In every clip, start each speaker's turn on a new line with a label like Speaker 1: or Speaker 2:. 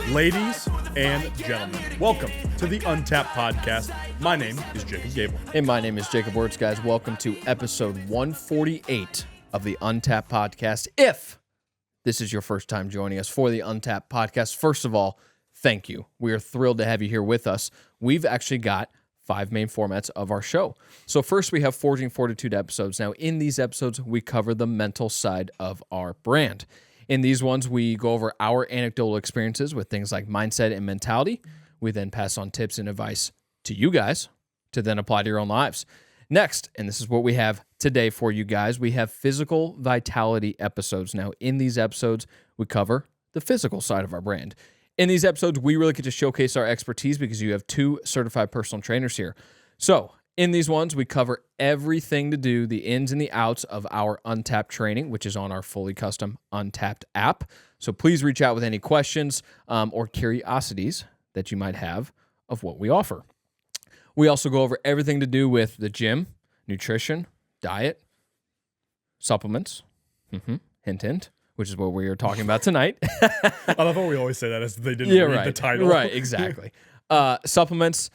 Speaker 1: Ladies and gentlemen, welcome to the Untapped Podcast. My name is Jacob Gabel.
Speaker 2: And my name is Jacob Wurtz, guys. Welcome to episode 148 of the Untapped Podcast. If this is your first time joining us for the Untapped Podcast, first of all, thank you. We are thrilled to have you here with us. We've actually got 5 main formats of our show. So first, we have Forging Fortitude episodes. Now, in these episodes, we cover the mental side of our brand. In these ones, we go over our anecdotal experiences with things like mindset and mentality. We then pass on tips and advice to you guys to then apply to your own lives. Next, and this is what we have today for you guys, we have physical vitality episodes. Now, in these episodes, we cover the physical side of our brand. In these episodes, we really get to showcase our expertise because you have 2 certified personal trainers here. So, in these ones, we cover everything to do, the ins and the outs of our Untapped training, which is on our fully custom Untapped app. So please reach out with any questions or curiosities that you might have of what we offer. We also go over everything to do with the gym, nutrition, diet, supplements, hint, hint, which is what we are talking about tonight.
Speaker 1: I love how we always say that as they didn't read the title.
Speaker 2: Right, exactly. Supplements,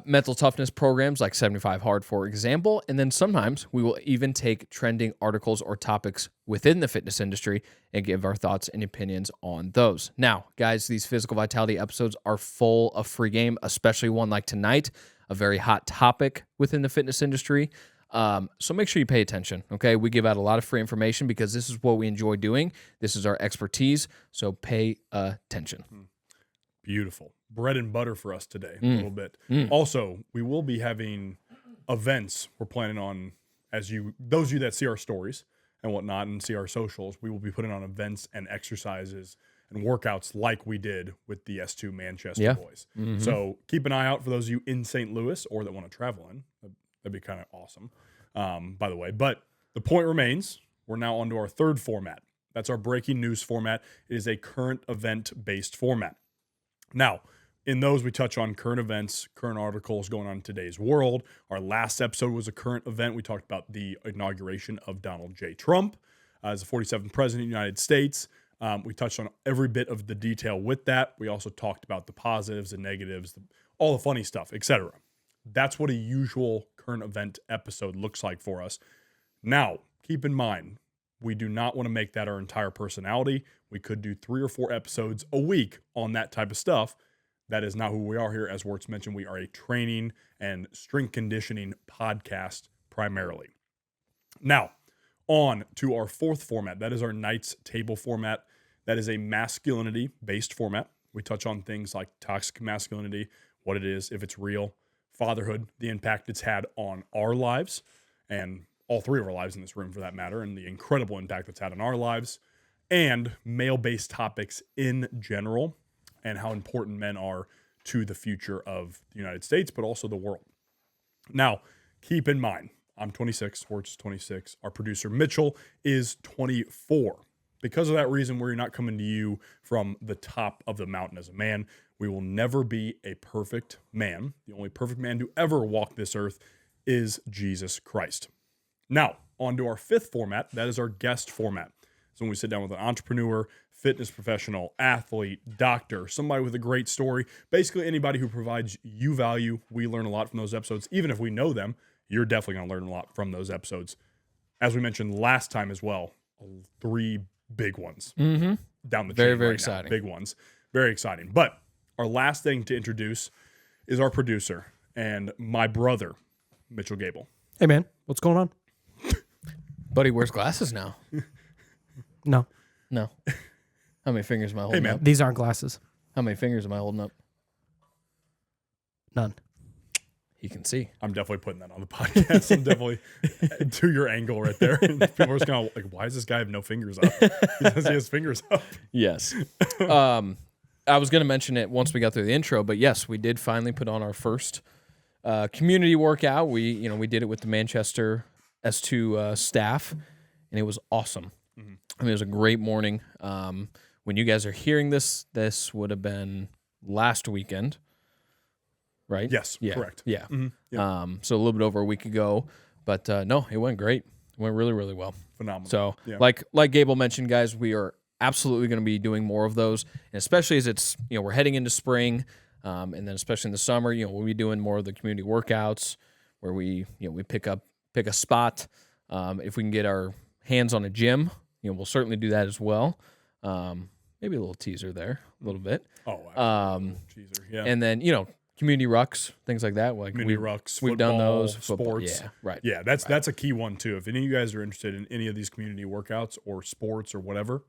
Speaker 2: mental toughness programs like 75 Hard, for example, and then sometimes we will even take trending articles or topics within the fitness industry and give our thoughts and opinions on those. Now, guys, these physical vitality episodes are full of free game, especially one like tonight, a very hot topic within the fitness industry. So make sure you pay attention, okay? We give out a lot of free information because this is what we enjoy doing. This is our expertise, so pay attention.
Speaker 1: Beautiful. Bread and butter for us today, a little bit. Also, we will be having events we're planning on, those of you that see our stories and whatnot and see our socials, we will be putting on events and exercises and workouts like we did with the S2 Manchester boys. So keep an eye out for those of you in St. Louis or that want to travel in. That'd be kind of awesome, by the way. But the point remains, we're now on to our 3rd format. That's our breaking news format. It is a current event-based format. Now, in those, we touch on current events, current articles going on in today's world. Our last episode was a current event. We talked about the inauguration of Donald J. Trump as the 47th president of the United States. We touched on every bit of the detail with that. We also talked about the positives and negatives, all the funny stuff, etc. That's what a usual current event episode looks like for us. Now, keep in mind, we do not want to make that our entire personality. We could do 3 or 4 episodes a week on that type of stuff. That is not who we are here. As Wurtz mentioned, we are a training and strength conditioning podcast primarily. Now, on to our 4th format. That is our Knights Table format. That is a masculinity-based format. We touch on things like toxic masculinity, what it is, if it's real, fatherhood, the impact it's had on our lives, and all 3 of our lives in this room for that matter, and the incredible impact it's had on our lives, and male-based topics in general, and how important men are to the future of the United States, but also the world. Now, keep in mind, I'm 26, Wurtz is 26, our producer Mitchell is 24. Because of that reason, we're not coming to you from the top of the mountain as a man. We will never be a perfect man. The only perfect man to ever walk this earth is Jesus Christ. Now, on to our 5th format. That is our guest format. So when we sit down with an entrepreneur, fitness professional, athlete, doctor, somebody with a great story, basically anybody who provides you value, we learn a lot from those episodes. Even if we know them, you're definitely going to learn a lot from those episodes. As we mentioned last time as well, 3 big ones down the chain.
Speaker 2: Very exciting.
Speaker 1: Big ones. Very exciting. But our last thing to introduce is our producer and my brother, Mitchell Gabel.
Speaker 3: Hey, man. What's going on?
Speaker 2: Buddy wears glasses now.
Speaker 3: No.
Speaker 2: How many fingers am I holding up?
Speaker 3: These aren't glasses.
Speaker 2: How many fingers am I holding up?
Speaker 3: None.
Speaker 2: You can see.
Speaker 1: I'm definitely putting that on the podcast. I'm definitely to your angle right there. People are just kind of like, why does this guy have no fingers up? He says he has fingers up.
Speaker 2: Yes. I was going to mention it once we got through the intro, but yes, we did finally put on our first community workout. We did it with the Manchester S2 staff, and it was awesome. I mean, it was a great morning. When you guys are hearing this would have been last weekend, right?
Speaker 1: Yes,
Speaker 2: yeah.
Speaker 1: Correct.
Speaker 2: Yeah.
Speaker 1: Yeah.
Speaker 2: So a little bit over a week ago, but no, it went great. It went really, really well.
Speaker 1: Phenomenal.
Speaker 2: So
Speaker 1: yeah.
Speaker 2: like Gable mentioned, guys, we are absolutely going to be doing more of those, and especially as it's, we're heading into spring, and then especially in the summer, we'll be doing more of the community workouts where we pick a spot. If we can get our hands on a gym, we'll certainly do that as well. Maybe a little teaser there, a little bit.
Speaker 1: Oh, absolutely. Teaser, yeah.
Speaker 2: And then, community rucks, things like that. Like
Speaker 1: community rucks,
Speaker 2: we've done those.
Speaker 1: Sports.
Speaker 2: Yeah, right.
Speaker 1: Yeah, that's a key one too. If any of you guys are interested in any of these community workouts or sports or whatever,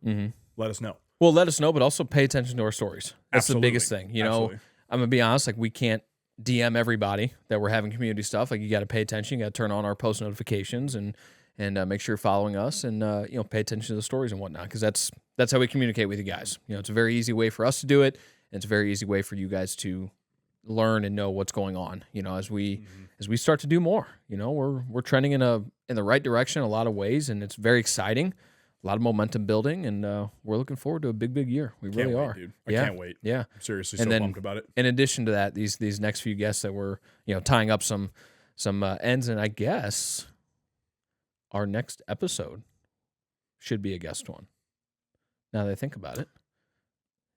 Speaker 1: let us know.
Speaker 2: Well, let us know, but also pay attention to our stories. That's
Speaker 1: Absolutely.
Speaker 2: the biggest thing.
Speaker 1: Absolutely.
Speaker 2: I'm going to be honest, like we can't DM everybody that we're having community stuff. Like you got to pay attention. You got to turn on our post notifications and make sure you're following us and, pay attention to the stories and whatnot, because that's how we communicate with you guys. It's a very easy way for us to do it, and it's a very easy way for you guys to learn and know what's going on. As we start to do more, we're trending in the right direction in a lot of ways, and it's very exciting. A lot of momentum building, and we're looking forward to a big year. We really are.
Speaker 1: Dude. I can't wait.
Speaker 2: Yeah,
Speaker 1: I'm seriously so pumped about it.
Speaker 2: In addition to that, these next few guests that we're tying up some ends, and I guess our next episode should be a guest one. Now that I think about it,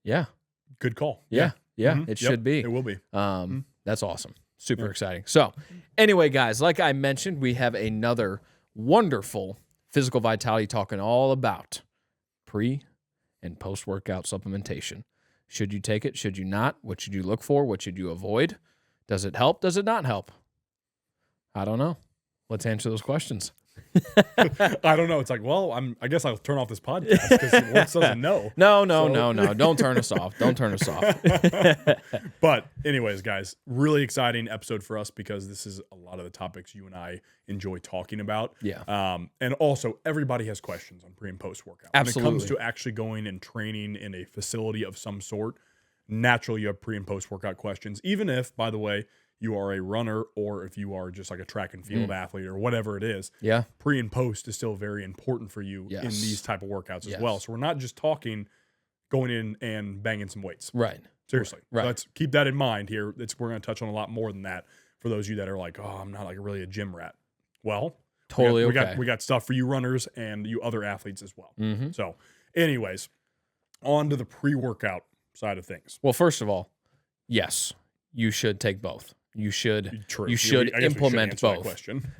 Speaker 2: yeah,
Speaker 1: good call.
Speaker 2: Yeah. It should be.
Speaker 1: It will be.
Speaker 2: That's awesome. Super exciting. So, anyway, guys, like I mentioned, we have another wonderful physical vitality talking all about pre and post workout supplementation. Should you take it? Should you not? What should you look for? What should you avoid? Does it help? Does it not help? I don't know. Let's answer those questions.
Speaker 1: I don't know. It's like, well, I guess I'll turn off this podcast because Wurtz doesn't know.
Speaker 2: No. Don't turn us off. Don't turn us off.
Speaker 1: But anyways, guys, really exciting episode for us because this is a lot of the topics you and I enjoy talking about.
Speaker 2: Yeah.
Speaker 1: And also, everybody has questions on pre and post workout.
Speaker 2: Absolutely.
Speaker 1: When it comes to actually going and training in a facility of some sort, naturally you have pre and post workout questions. Even if, by the way, you are a runner or if you are just like a track and field athlete or whatever it is, pre and post is still very important for you in these type of workouts as well. So we're not just talking going in and banging some weights.
Speaker 2: Right.
Speaker 1: Seriously.
Speaker 2: Right.
Speaker 1: So let's keep that in mind here. We're going to touch on a lot more than that for those of you that are like, oh, I'm not like really a gym rat. Well, we got stuff for you runners and you other athletes as well. So anyways, on to the pre-workout side of things.
Speaker 2: Well, first of all, yes, you should take both. You should implement both.
Speaker 1: Question.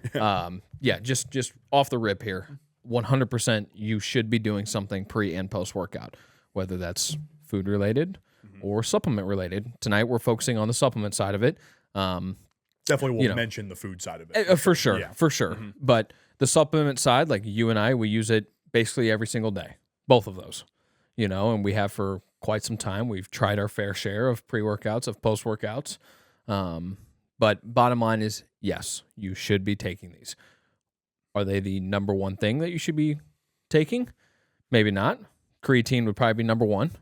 Speaker 2: Just off the rip here, 100% you should be doing something pre and post workout, whether that's food related or supplement related. Tonight we're focusing on the supplement side of it.
Speaker 1: Definitely will mention the food side of it.
Speaker 2: For sure. But the supplement side, like you and I, we use it basically every single day, both of those, and we have for quite some time. We've tried our fair share of pre-workouts, of post-workouts. But bottom line is, yes, you should be taking these. Are they the number one thing that you should be taking? Maybe not. Creatine would probably be number one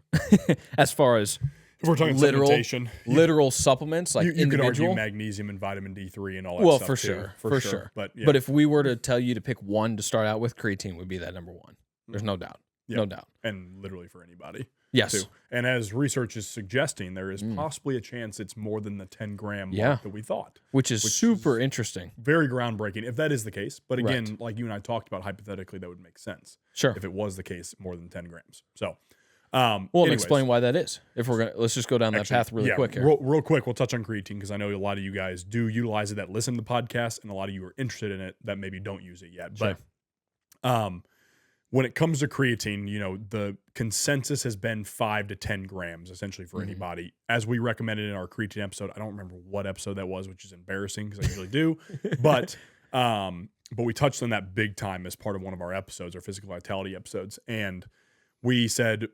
Speaker 2: as far as
Speaker 1: if we're talking supplementation,
Speaker 2: literal supplements, like
Speaker 1: you could argue
Speaker 2: individual.
Speaker 1: magnesium and vitamin D3 and all that
Speaker 2: Well,
Speaker 1: stuff.
Speaker 2: for sure.
Speaker 1: But
Speaker 2: if we were to tell you to pick one to start out with, creatine would be that number one. There's no doubt. No doubt.
Speaker 1: And literally for anybody.
Speaker 2: Yes.
Speaker 1: Too. And as research is suggesting, there is possibly a chance it's more than the 10 gram mark that we thought.
Speaker 2: Which is super interesting.
Speaker 1: Very groundbreaking if that is the case. But again, like you and I talked about, hypothetically, that would make sense.
Speaker 2: Sure.
Speaker 1: If it was the case, more than 10 grams. So,
Speaker 2: explain why that is. If we're let's just go down that path really quick here.
Speaker 1: Real quick, we'll touch on creatine because I know a lot of you guys do utilize it that listen to the podcast, and a lot of you are interested in it that maybe don't use it yet.
Speaker 2: Sure.
Speaker 1: But when it comes to creatine, the consensus has been 5 to 10 grams essentially for anybody, as we recommended in our creatine episode. I don't remember what episode that was, which is embarrassing because I usually do, but we touched on that big time as part of one of our episodes, our physical vitality episodes, and we said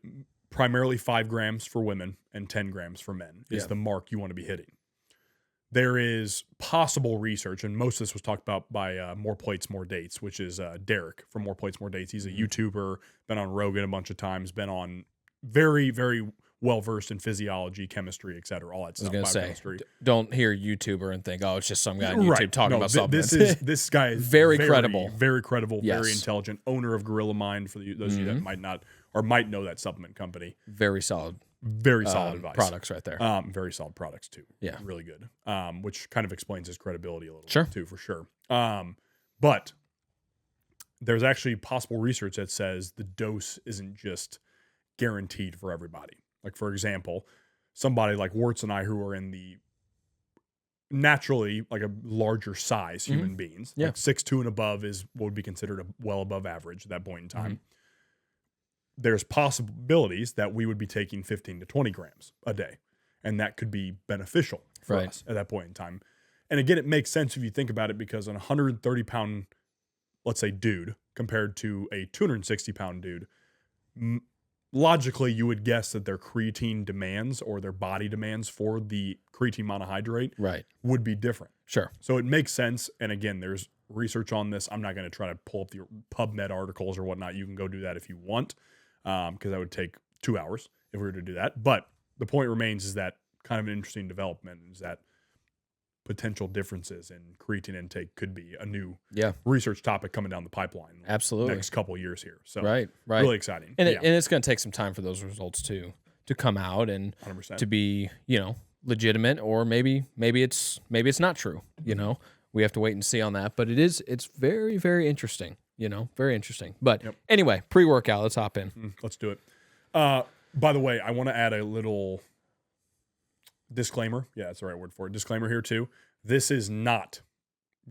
Speaker 1: primarily 5 grams for women and 10 grams for men is the mark you want to be hitting. There is possible research, and most of this was talked about by More Plates, More Dates, which is Derek from More Plates, More Dates. He's a YouTuber, been on Rogan a bunch of times, been on very, very well-versed in physiology, chemistry, et cetera, all that stuff.
Speaker 2: I was going to say, don't hear YouTuber and think, oh, it's just some guy on YouTube talking about something.
Speaker 1: This guy is
Speaker 2: very credible,
Speaker 1: very intelligent, owner of Gorilla Mind for those of you that might not or might know that supplement company.
Speaker 2: Very solid.
Speaker 1: Very solid advice.
Speaker 2: Products right there.
Speaker 1: Very solid products too.
Speaker 2: Yeah.
Speaker 1: Really good. Which kind of explains his credibility a little bit too, for sure. But there's actually possible research that says the dose isn't just guaranteed for everybody. Like, for example, somebody like Wurtz and I, who are in the naturally like a larger size human beings,
Speaker 2: Yeah.
Speaker 1: like 6'2" and above is what would be considered well above average at that point in time. There's possibilities that we would be taking 15 to 20 grams a day, and that could be beneficial for us at that point in time. And again, it makes sense if you think about it, because an 130-pound, let's say, dude compared to a 260-pound dude, logically, you would guess that their creatine demands or their body demands for the creatine monohydrate would be different.
Speaker 2: Sure.
Speaker 1: So it makes sense. And again, there's research on this. I'm not going to try to pull up the PubMed articles or whatnot. You can go do that if you want, because that would take 2 hours if we were to do that. But the point remains is that kind of an interesting development is that potential differences in creatine intake could be a new research topic coming down the pipeline.
Speaker 2: Absolutely.
Speaker 1: Next couple of years here. So
Speaker 2: right.
Speaker 1: really exciting.
Speaker 2: And, and it's going to take some time for those results to come out and
Speaker 1: 100%.
Speaker 2: to be, legitimate, or maybe it's not true. We have to wait and see on that, but it's very, very interesting, very interesting. But anyway, pre-workout, let's hop in.
Speaker 1: Let's do it. By the way, I want to add a little disclaimer. Yeah, that's the right word for it. Disclaimer here too. This is not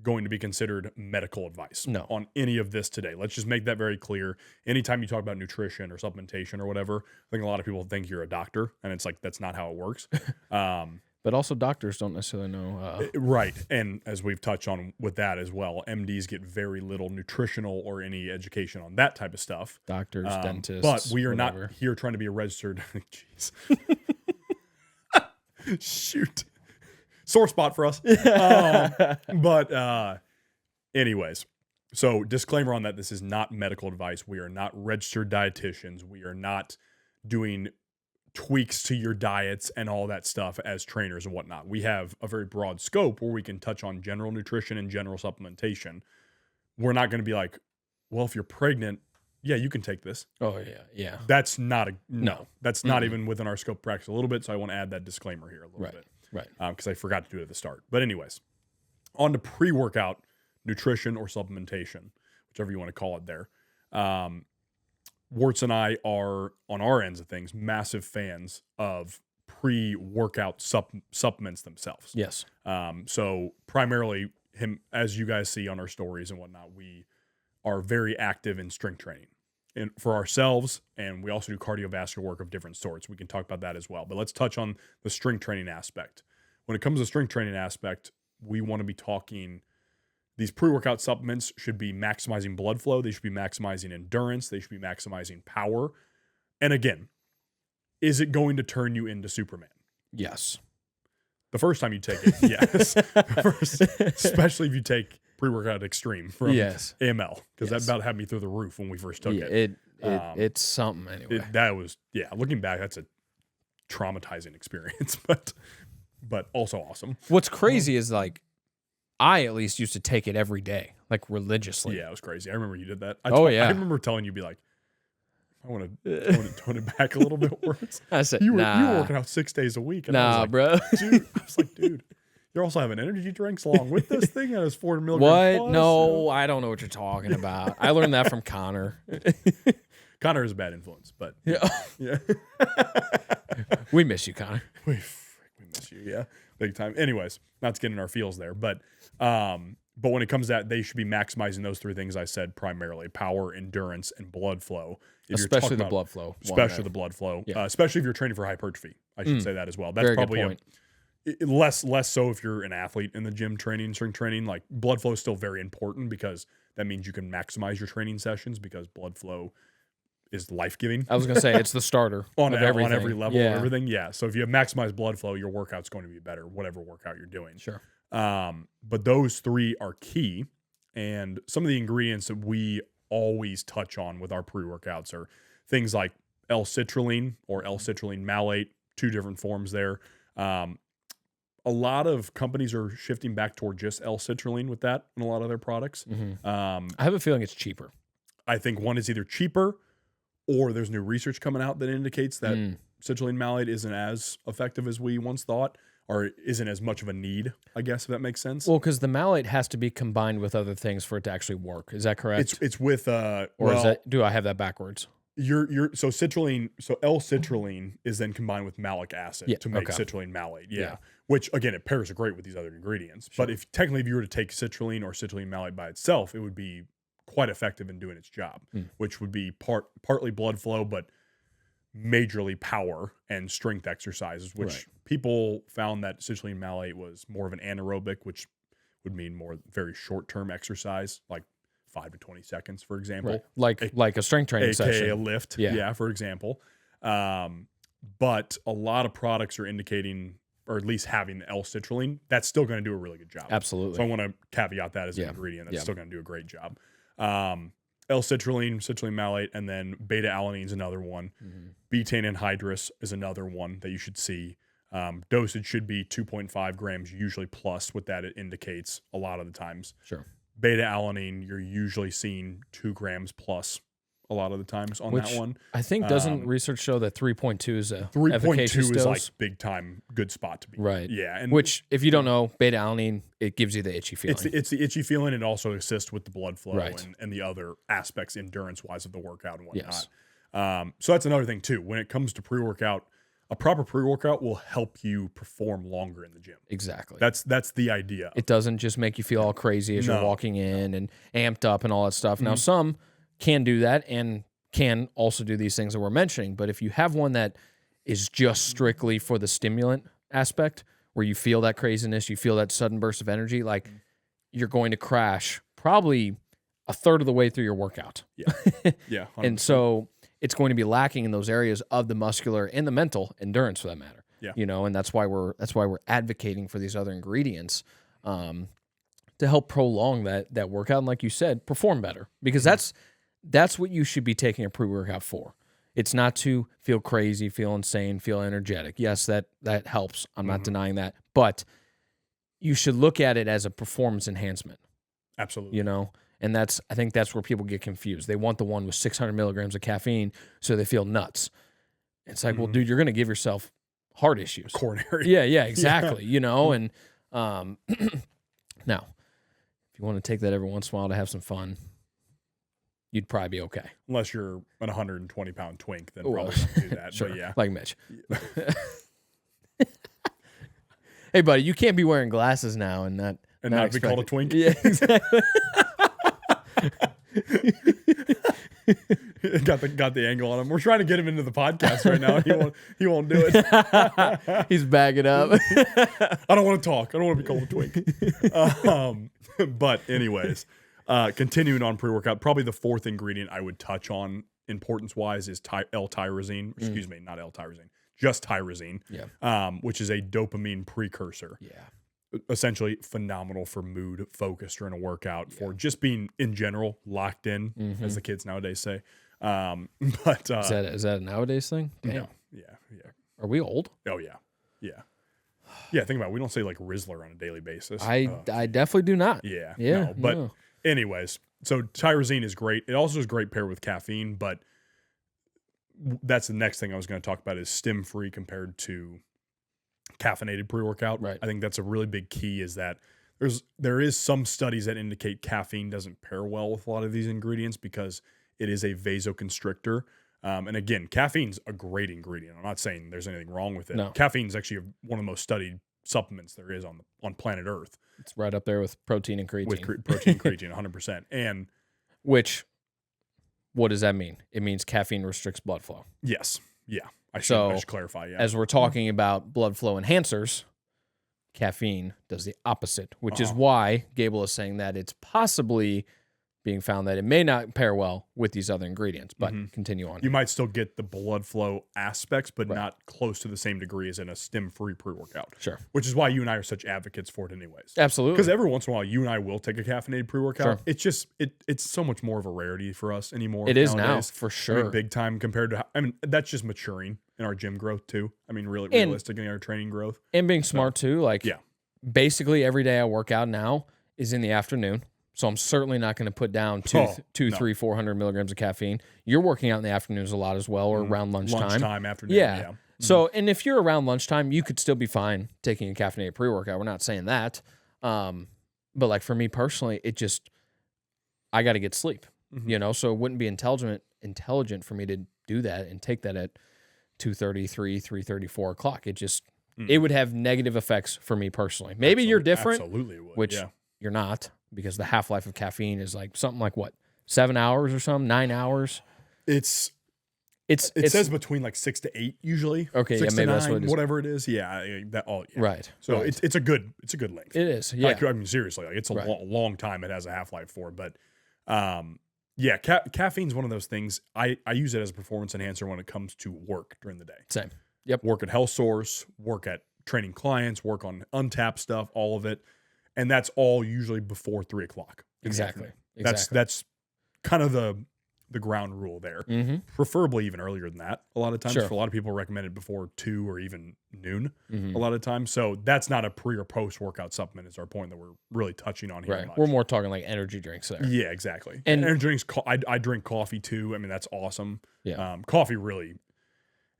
Speaker 1: going to be considered medical advice on any of this today. Let's just make that very clear. Anytime you talk about nutrition or supplementation or whatever, I think a lot of people think you're a doctor, and it's like, that's not how it works.
Speaker 2: But also doctors don't necessarily know.
Speaker 1: Right. And as we've touched on with that as well, MDs get very little nutritional or any education on that type of stuff.
Speaker 2: Doctors, dentists.
Speaker 1: But we are
Speaker 2: whatever.
Speaker 1: not here trying to be a registered. Jeez. Shoot. Sore spot for us. But anyways, so disclaimer on that. This is not medical advice. We are not registered dietitians. We are not doing tweaks to your diets and all that stuff as trainers and whatnot. We have a very broad scope where we can touch on general nutrition and general supplementation. We're not going to be like, well, if you're pregnant, yeah, you can take this.
Speaker 2: Oh, yeah, yeah.
Speaker 1: That's not that's not even within our scope of practice a little bit. So I want to add that disclaimer here a little bit.
Speaker 2: Right.
Speaker 1: Because I forgot to do it at the start. But anyways, on to pre-workout nutrition or supplementation, whichever you want to call it there. Wurtz and I are, on our ends of things, massive fans of pre-workout supplements themselves.
Speaker 2: Yes.
Speaker 1: So primarily him, as you guys see on our stories and whatnot, we are very active in strength training and for ourselves, and we also do cardiovascular work of different sorts. We can talk about that as well. But let's touch on the strength training aspect. When it comes to the strength training aspect, we want to be talking, these pre-workout supplements should be maximizing blood flow. They should be maximizing endurance. They should be maximizing power. And again, is it going to turn you into Superman?
Speaker 2: Yes.
Speaker 1: The first time you take it, yes. Especially if you take pre-workout extreme from AML, because that about had me through the roof when we first took it.
Speaker 2: It's something anyway.
Speaker 1: That was, looking back, that's a traumatizing experience, but also awesome.
Speaker 2: What's crazy is, like, I at least used to take it every day, like religiously.
Speaker 1: Yeah, it was crazy. I remember you did that. I remember telling you, be like, I want to tone it back a little bit worse.
Speaker 2: I said,
Speaker 1: you were working out 6 days a week. And I was like,
Speaker 2: bro.
Speaker 1: Dude, I was like, dude, you're also having energy drinks along with this thing that is 400 milligrams.
Speaker 2: What? No, I don't know what you're talking about. I learned that from Connor.
Speaker 1: Connor is a bad influence, but yeah.
Speaker 2: We miss you, Connor.
Speaker 1: We miss you, big time. Anyways, not to get in our feels there, but when it comes to that, they should be maximizing those three things I said primarily: power, endurance, and blood flow.
Speaker 2: Especially the blood flow.
Speaker 1: Especially the blood flow. Especially if you're training for hypertrophy. I should say that as well. That's
Speaker 2: Very
Speaker 1: probably
Speaker 2: good point.
Speaker 1: less so if you're an athlete in the gym training, strength training. Like, blood flow is still very important, because that means you can maximize your training sessions, because blood flow is life-giving.
Speaker 2: I was going to say, it's the starter
Speaker 1: on
Speaker 2: everything.
Speaker 1: On every level of everything. Yeah. So if you have maximized blood flow, your workout's going to be better, whatever workout you're doing.
Speaker 2: Sure.
Speaker 1: But those three are key. And some of the ingredients that we always touch on with our pre-workouts are things like L-citrulline or L-citrulline malate, two different forms there. A lot of companies are shifting back toward just L-citrulline with that in a lot of their products.
Speaker 2: I have a feeling it's cheaper.
Speaker 1: I think one is either cheaper, or there's new research coming out that indicates that citrulline malate isn't as effective as we once thought, or isn't as much of a need, I guess, if that makes sense.
Speaker 2: Well, because the malate has to be combined with other things for it to actually work. Is that correct?
Speaker 1: It's with
Speaker 2: is that, do I have that backwards?
Speaker 1: So L-citrulline is then combined with malic acid to make citrulline malate. Yeah. Which again, it pairs great with these other ingredients. Sure. But if you were to take citrulline or citrulline malate by itself, it would be quite effective in doing its job, which would be partly blood flow, but majorly power and strength exercises, which people found that citrulline malate was more of an anaerobic, which would mean more very short-term exercise, like 5 to 20 seconds, for example.
Speaker 2: Right. Like a strength training session.
Speaker 1: AKA a lift, for example. But a lot of products are indicating, or at least having the L-citrulline, that's still going to do a really good job.
Speaker 2: Absolutely.
Speaker 1: So I want to caveat that as an ingredient. That's still going to do a great job. L-citrulline, citrulline malate, and then beta-alanine is another one. Betaine anhydrous is another one that you should see. Dosage should be 2.5 grams, usually plus what that it indicates a lot of the times.
Speaker 2: Sure.
Speaker 1: Beta-alanine, you're usually seeing 2 grams plus a lot of the times on that one.
Speaker 2: I think doesn't research show that 3.2 is a
Speaker 1: 3.2 is
Speaker 2: dose?
Speaker 1: like big time good spot to be.
Speaker 2: Right.
Speaker 1: Yeah. And
Speaker 2: which, if you don't know, beta-alanine, it gives you the itchy feeling.
Speaker 1: It's the itchy feeling. It also assists with the blood flow
Speaker 2: Right.
Speaker 1: and the other aspects endurance-wise of the workout and whatnot.
Speaker 2: Yes.
Speaker 1: So that's another thing too. When it comes to pre-workout, a proper pre-workout will help you perform longer in the gym.
Speaker 2: Exactly.
Speaker 1: That's the idea.
Speaker 2: It doesn't just make you feel all crazy as you're walking in and amped up and all that stuff. Now, some can do that and can also do these things that we're mentioning. But if you have one that is just strictly for the stimulant aspect, where you feel that craziness, you feel that sudden burst of energy, like you're going to crash probably a third of the way through your workout.
Speaker 1: Yeah. Yeah. 100%.
Speaker 2: And so it's going to be lacking in those areas of the muscular and the mental endurance, for that matter.
Speaker 1: Yeah.
Speaker 2: You know, and that's why we're advocating for these other ingredients to help prolong that workout, and like you said, perform better, because that's what you should be taking a pre-workout for. It's not to feel crazy, feel insane, feel energetic. Yes, that helps. I'm not denying that, but you should look at it as a performance enhancement.
Speaker 1: Absolutely.
Speaker 2: You know, and I think that's where people get confused. They want the one with 600 milligrams of caffeine so they feel nuts. It's like, well, dude, you're going to give yourself heart issues.
Speaker 1: Coronary.
Speaker 2: Yeah, exactly. You know, and now, if you want to take that every once in a while to have some fun, you'd probably be okay.
Speaker 1: Unless you're an 120-pound twink, then probably don't do that.
Speaker 2: Sure,
Speaker 1: but yeah.
Speaker 2: like Mitch. Hey, buddy, you can't be wearing glasses now and not
Speaker 1: be called a twink.
Speaker 2: Yeah, exactly.
Speaker 1: got the angle on him. We're trying to get him into the podcast right now. He won't do it.
Speaker 2: He's bagging up.
Speaker 1: I don't want to talk. I don't want to be called a twink. But anyways, continuing on pre-workout, probably the fourth ingredient I would touch on importance-wise is L-tyrosine. Excuse me, not L-tyrosine, just tyrosine.
Speaker 2: Yeah.
Speaker 1: Which is a dopamine precursor.
Speaker 2: Yeah.
Speaker 1: Essentially phenomenal for mood, focus during a workout, for just being in general locked in, as the kids nowadays say. But
Speaker 2: is that a nowadays thing? Damn.
Speaker 1: Yeah.
Speaker 2: Are we old?
Speaker 1: Oh yeah. Think about it. We don't say like Rizzler on a daily basis.
Speaker 2: I definitely do not.
Speaker 1: Yeah.
Speaker 2: Yeah.
Speaker 1: No, but anyways, so tyrosine is great. It also is great paired with caffeine, but that's the next thing I was going to talk about is stim-free compared to caffeinated pre-workout.
Speaker 2: Right.
Speaker 1: I think that's a really big key, is that there is some studies that indicate caffeine doesn't pair well with a lot of these ingredients because it is a vasoconstrictor. And again, caffeine's a great ingredient. I'm not saying there's anything wrong with it.
Speaker 2: No.
Speaker 1: Caffeine is actually one of the most studied supplements there is on planet Earth.
Speaker 2: It's right up there with protein and creatine.
Speaker 1: With protein, creatine, 100%. And
Speaker 2: what does that mean? It means caffeine restricts blood flow.
Speaker 1: yes, yeah. I should clarify. Yeah.
Speaker 2: As we're talking about blood flow enhancers, caffeine does the opposite, which is why Gabel is saying that it's possibly being found that it may not pair well with these other ingredients, but continue on.
Speaker 1: You might still get the blood flow aspects, but not close to the same degree as in a stim-free pre-workout.
Speaker 2: Sure.
Speaker 1: Which is why you and I are such advocates for it anyways.
Speaker 2: Absolutely.
Speaker 1: Because every once in a while, you and I will take a caffeinated pre-workout.
Speaker 2: Sure.
Speaker 1: It's just, it's so much more of a rarity for us anymore.
Speaker 2: It is now,
Speaker 1: nowadays.
Speaker 2: for sure.
Speaker 1: I mean, big time compared to, that's just maturing in our gym growth too. I mean, really realistic in our training growth.
Speaker 2: And being smart too. Like, basically every day I work out now is in the afternoon. So I'm certainly not going to put down 400 milligrams of caffeine. You're working out in the afternoons a lot as well, or around lunchtime.
Speaker 1: Lunchtime, afternoon,
Speaker 2: yeah. So, and if you're around lunchtime, you could still be fine taking a caffeinated pre-workout. We're not saying that. But like for me personally, I got to get sleep, you know, so it wouldn't be intelligent intelligent for me to do that and take that at 2:30, 3:30, 4 o'clock. It just it would have negative effects for me personally. Maybe you're different,
Speaker 1: Absolutely would.
Speaker 2: which you're not, because the half-life of caffeine is like something like what, 7 hours or something, 9 hours.
Speaker 1: It says between like 6 to 8 usually.
Speaker 2: Okay,
Speaker 1: 6
Speaker 2: yeah,
Speaker 1: to
Speaker 2: maybe
Speaker 1: 9,
Speaker 2: that's what it is.
Speaker 1: whatever it is. Yeah, that all. Yeah.
Speaker 2: Right.
Speaker 1: So
Speaker 2: right.
Speaker 1: it's a good length.
Speaker 2: It is. Yeah.
Speaker 1: Like, I mean, seriously, like it's a long time. It has a half-life for, but yeah, caffeine's one of those things. I use it as a performance enhancer when it comes to work during the day.
Speaker 2: Same. Yep.
Speaker 1: Work at Health Source, work at training clients, work on untapped stuff, all of it, and that's all usually before 3 o'clock.
Speaker 2: Exactly.
Speaker 1: That's kind of the ground rule there.
Speaker 2: Mm-hmm.
Speaker 1: Preferably even earlier than that. A lot of times,
Speaker 2: Sure.
Speaker 1: for a lot of people, recommend it before 2 or even noon.
Speaker 2: Mm-hmm.
Speaker 1: A lot of times, so that's not a pre or post workout supplement. Is our point that we're really touching on here.
Speaker 2: Right.
Speaker 1: Much.
Speaker 2: We're more talking like energy drinks there.
Speaker 1: Yeah, exactly.
Speaker 2: And
Speaker 1: energy drinks. I drink coffee too. I mean, that's awesome.
Speaker 2: Yeah.
Speaker 1: Coffee really,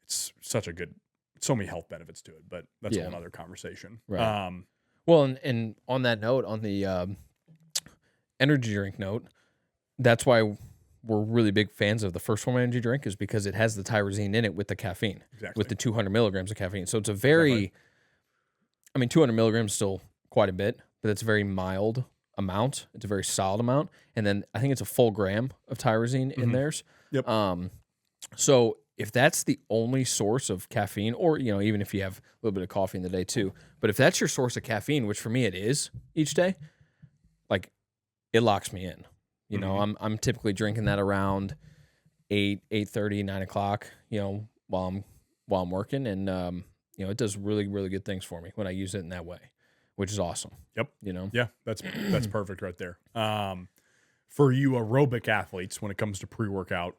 Speaker 1: it's such a good. So many health benefits to it, but that's a whole other conversation.
Speaker 2: Right. Well, and on that note, on the energy drink note, that's why we're really big fans of the first form energy drink, is because it has the tyrosine in it with the caffeine, with the 200 milligrams of caffeine. So it's a very, I mean, 200 milligrams is still quite a bit, but it's a very mild amount. It's a very solid amount. And then I think it's a full gram of tyrosine in theirs.
Speaker 1: Yep.
Speaker 2: So if that's the only source of caffeine, or, you know, even if you have a little bit of coffee in the day too, but if that's your source of caffeine, which for me it is each day, like, it locks me in. You know, I'm typically drinking that around 8:30, 9 o'clock, you know, while I'm working, and you know, it does really, really good things for me when I use it in that way, which is awesome.
Speaker 1: Yep.
Speaker 2: You know?
Speaker 1: Yeah, that's perfect right there. For you aerobic athletes, when it comes to pre-workout,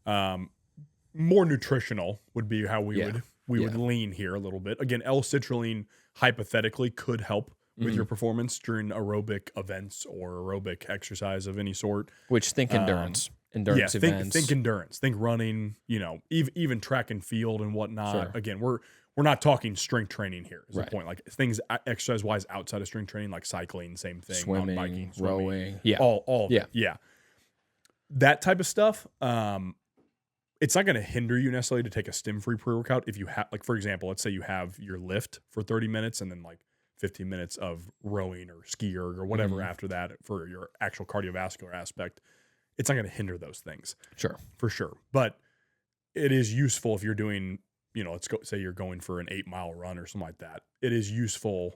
Speaker 1: more nutritional would be how we would lean here a little bit. Again, L-citrulline hypothetically could help with your performance during aerobic events or aerobic exercise of any sort.
Speaker 2: Which, think endurance. Endurance events.
Speaker 1: Think endurance. Think running, you know, even track and field and whatnot.
Speaker 2: Sure.
Speaker 1: Again, we're not talking strength training here is
Speaker 2: Right.
Speaker 1: the point. Like things exercise-wise outside of strength training, like cycling, same thing.
Speaker 2: Swimming,
Speaker 1: mountain biking,
Speaker 2: rowing. Yeah.
Speaker 1: All of it. Yeah. That type of stuff, it's not going to hinder you necessarily to take a stim-free pre-workout if you have, like, for example, let's say you have your lift for 30 minutes and then like 15 minutes of rowing or ski or whatever after that for your actual cardiovascular aspect. It's not going to hinder those things.
Speaker 2: Sure.
Speaker 1: For sure. But it is useful if you're doing, you know, say you're going for an 8-mile run or something like that. It is useful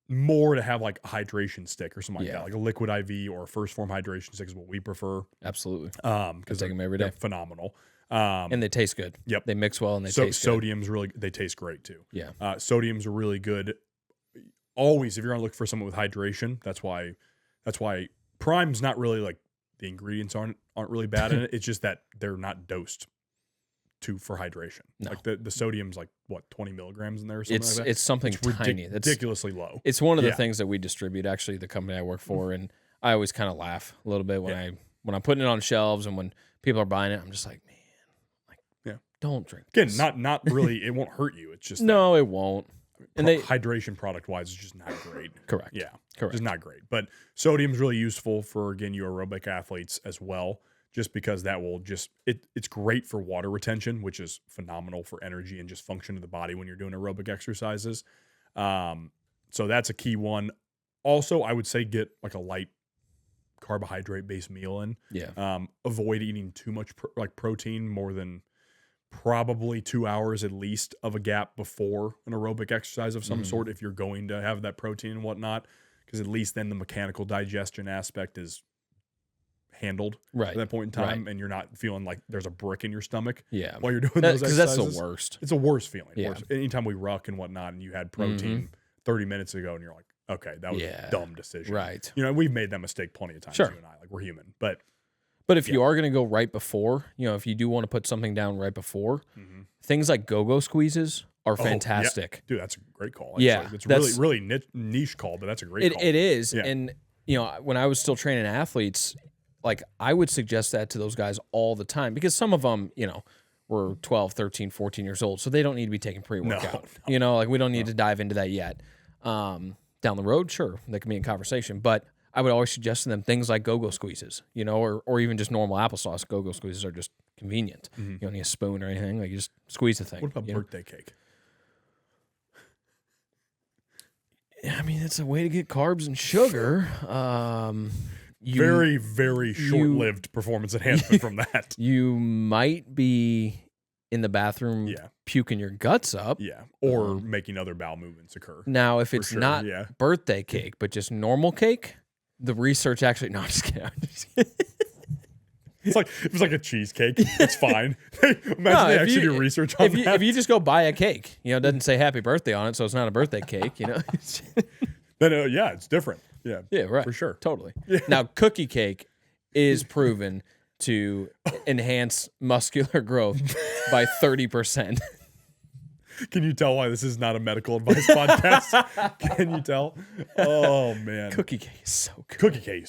Speaker 1: more to have like a hydration stick or something like that, like a liquid IV or a first form hydration stick is what we prefer.
Speaker 2: Absolutely.
Speaker 1: Because
Speaker 2: take them every day.
Speaker 1: they're phenomenal.
Speaker 2: And they taste good.
Speaker 1: Yep.
Speaker 2: They mix well and they taste good.
Speaker 1: Sodium's really, they taste great too.
Speaker 2: Yeah.
Speaker 1: Sodium's really good. Always, if you're on look for someone with hydration, that's why Prime's not really like, the ingredients aren't really bad in it. It's just that they're not dosed for hydration.
Speaker 2: No.
Speaker 1: Like the sodium's like what, 20 milligrams in there or something like that?
Speaker 2: It's something tiny. That's
Speaker 1: ridiculously low.
Speaker 2: It's one of the things that we distribute, actually, the company I work for, and I always kind of laugh a little bit when I'm putting it on shelves and when people are buying it. I'm just like, man, don't drink this.
Speaker 1: Again, not really. It won't hurt you. It's just
Speaker 2: no, it won't. And
Speaker 1: hydration product wise is just not great.
Speaker 2: Correct.
Speaker 1: Yeah,
Speaker 2: correct.
Speaker 1: Just not great. But sodium's really useful for, again, you aerobic athletes as well, just because that will it's great for water retention, which is phenomenal for energy and just function of the body when you're doing aerobic exercises. So that's a key one. Also, I would say get like a light carbohydrate based meal in.
Speaker 2: Yeah.
Speaker 1: Avoid eating too much protein, more than probably 2 hours at least of a gap before an aerobic exercise of some sort, if you're going to have that protein and whatnot, because at least then the mechanical digestion aspect is handled at that point in time, and you're not feeling like there's a brick in your stomach while you're doing those exercises.
Speaker 2: Because that's the worst.
Speaker 1: It's a worse feeling.
Speaker 2: Yeah.
Speaker 1: Anytime we ruck and whatnot and you had protein 30 minutes ago and you're like, okay, that was a dumb decision.
Speaker 2: Right.
Speaker 1: You know, we've made that mistake plenty of times, you and I. Like, we're human. But
Speaker 2: if you are going to go right before, you know, if you do want to put something down right before, things like go-go squeezes are fantastic.
Speaker 1: Dude, that's a great call. Actually.
Speaker 2: Yeah.
Speaker 1: It's really niche call, but that's a great call.
Speaker 2: It is.
Speaker 1: Yeah.
Speaker 2: And, you know, when I was still training athletes, like, I would suggest that to those guys all the time, because some of them, you know, were 12, 13, 14 years old, so they don't need to be taking pre-workout.
Speaker 1: No.
Speaker 2: You know, like, we don't need to dive into that yet. Down the road, sure, that can be in conversation, but I would always suggest to them things like go-go squeezes, or even just normal applesauce. Go-go squeezes are just convenient. You don't need a spoon or anything. Like, you just squeeze the thing.
Speaker 1: What about birthday cake?
Speaker 2: I mean, it's a way to get carbs and sugar.
Speaker 1: Very, very short-lived performance enhancement from that.
Speaker 2: You might be in the bathroom puking your guts up.
Speaker 1: Yeah, or making other bowel movements occur.
Speaker 2: Now, if it's not birthday cake, but just normal cake, the research actually... No, I'm just kidding.
Speaker 1: It's like if it's like a cheesecake, it's fine. Imagine they actually do research on that.
Speaker 2: If you just go buy a cake, it doesn't say happy birthday on it, so it's not a birthday cake,
Speaker 1: Then it's different. Yeah.
Speaker 2: Yeah, right.
Speaker 1: For sure.
Speaker 2: Totally.
Speaker 1: Yeah.
Speaker 2: Now, cookie cake is proven to enhance muscular growth by 30%.
Speaker 1: Can you tell why this is not a medical advice podcast? Can you tell? Oh man.
Speaker 2: Cookie cake is so good.
Speaker 1: Cookie cake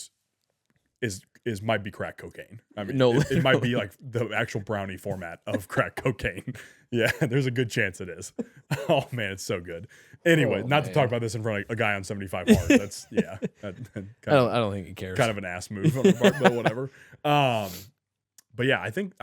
Speaker 1: is might be crack cocaine. I mean, it might be like the actual brownie format of crack cocaine. Yeah, there's a good chance it is. Oh man, it's so good. Anyway, not to talk about this in front of a guy on 75 hard. That's I
Speaker 2: don't think he cares.
Speaker 1: Kind of an ass move on the part, but whatever. But yeah, I think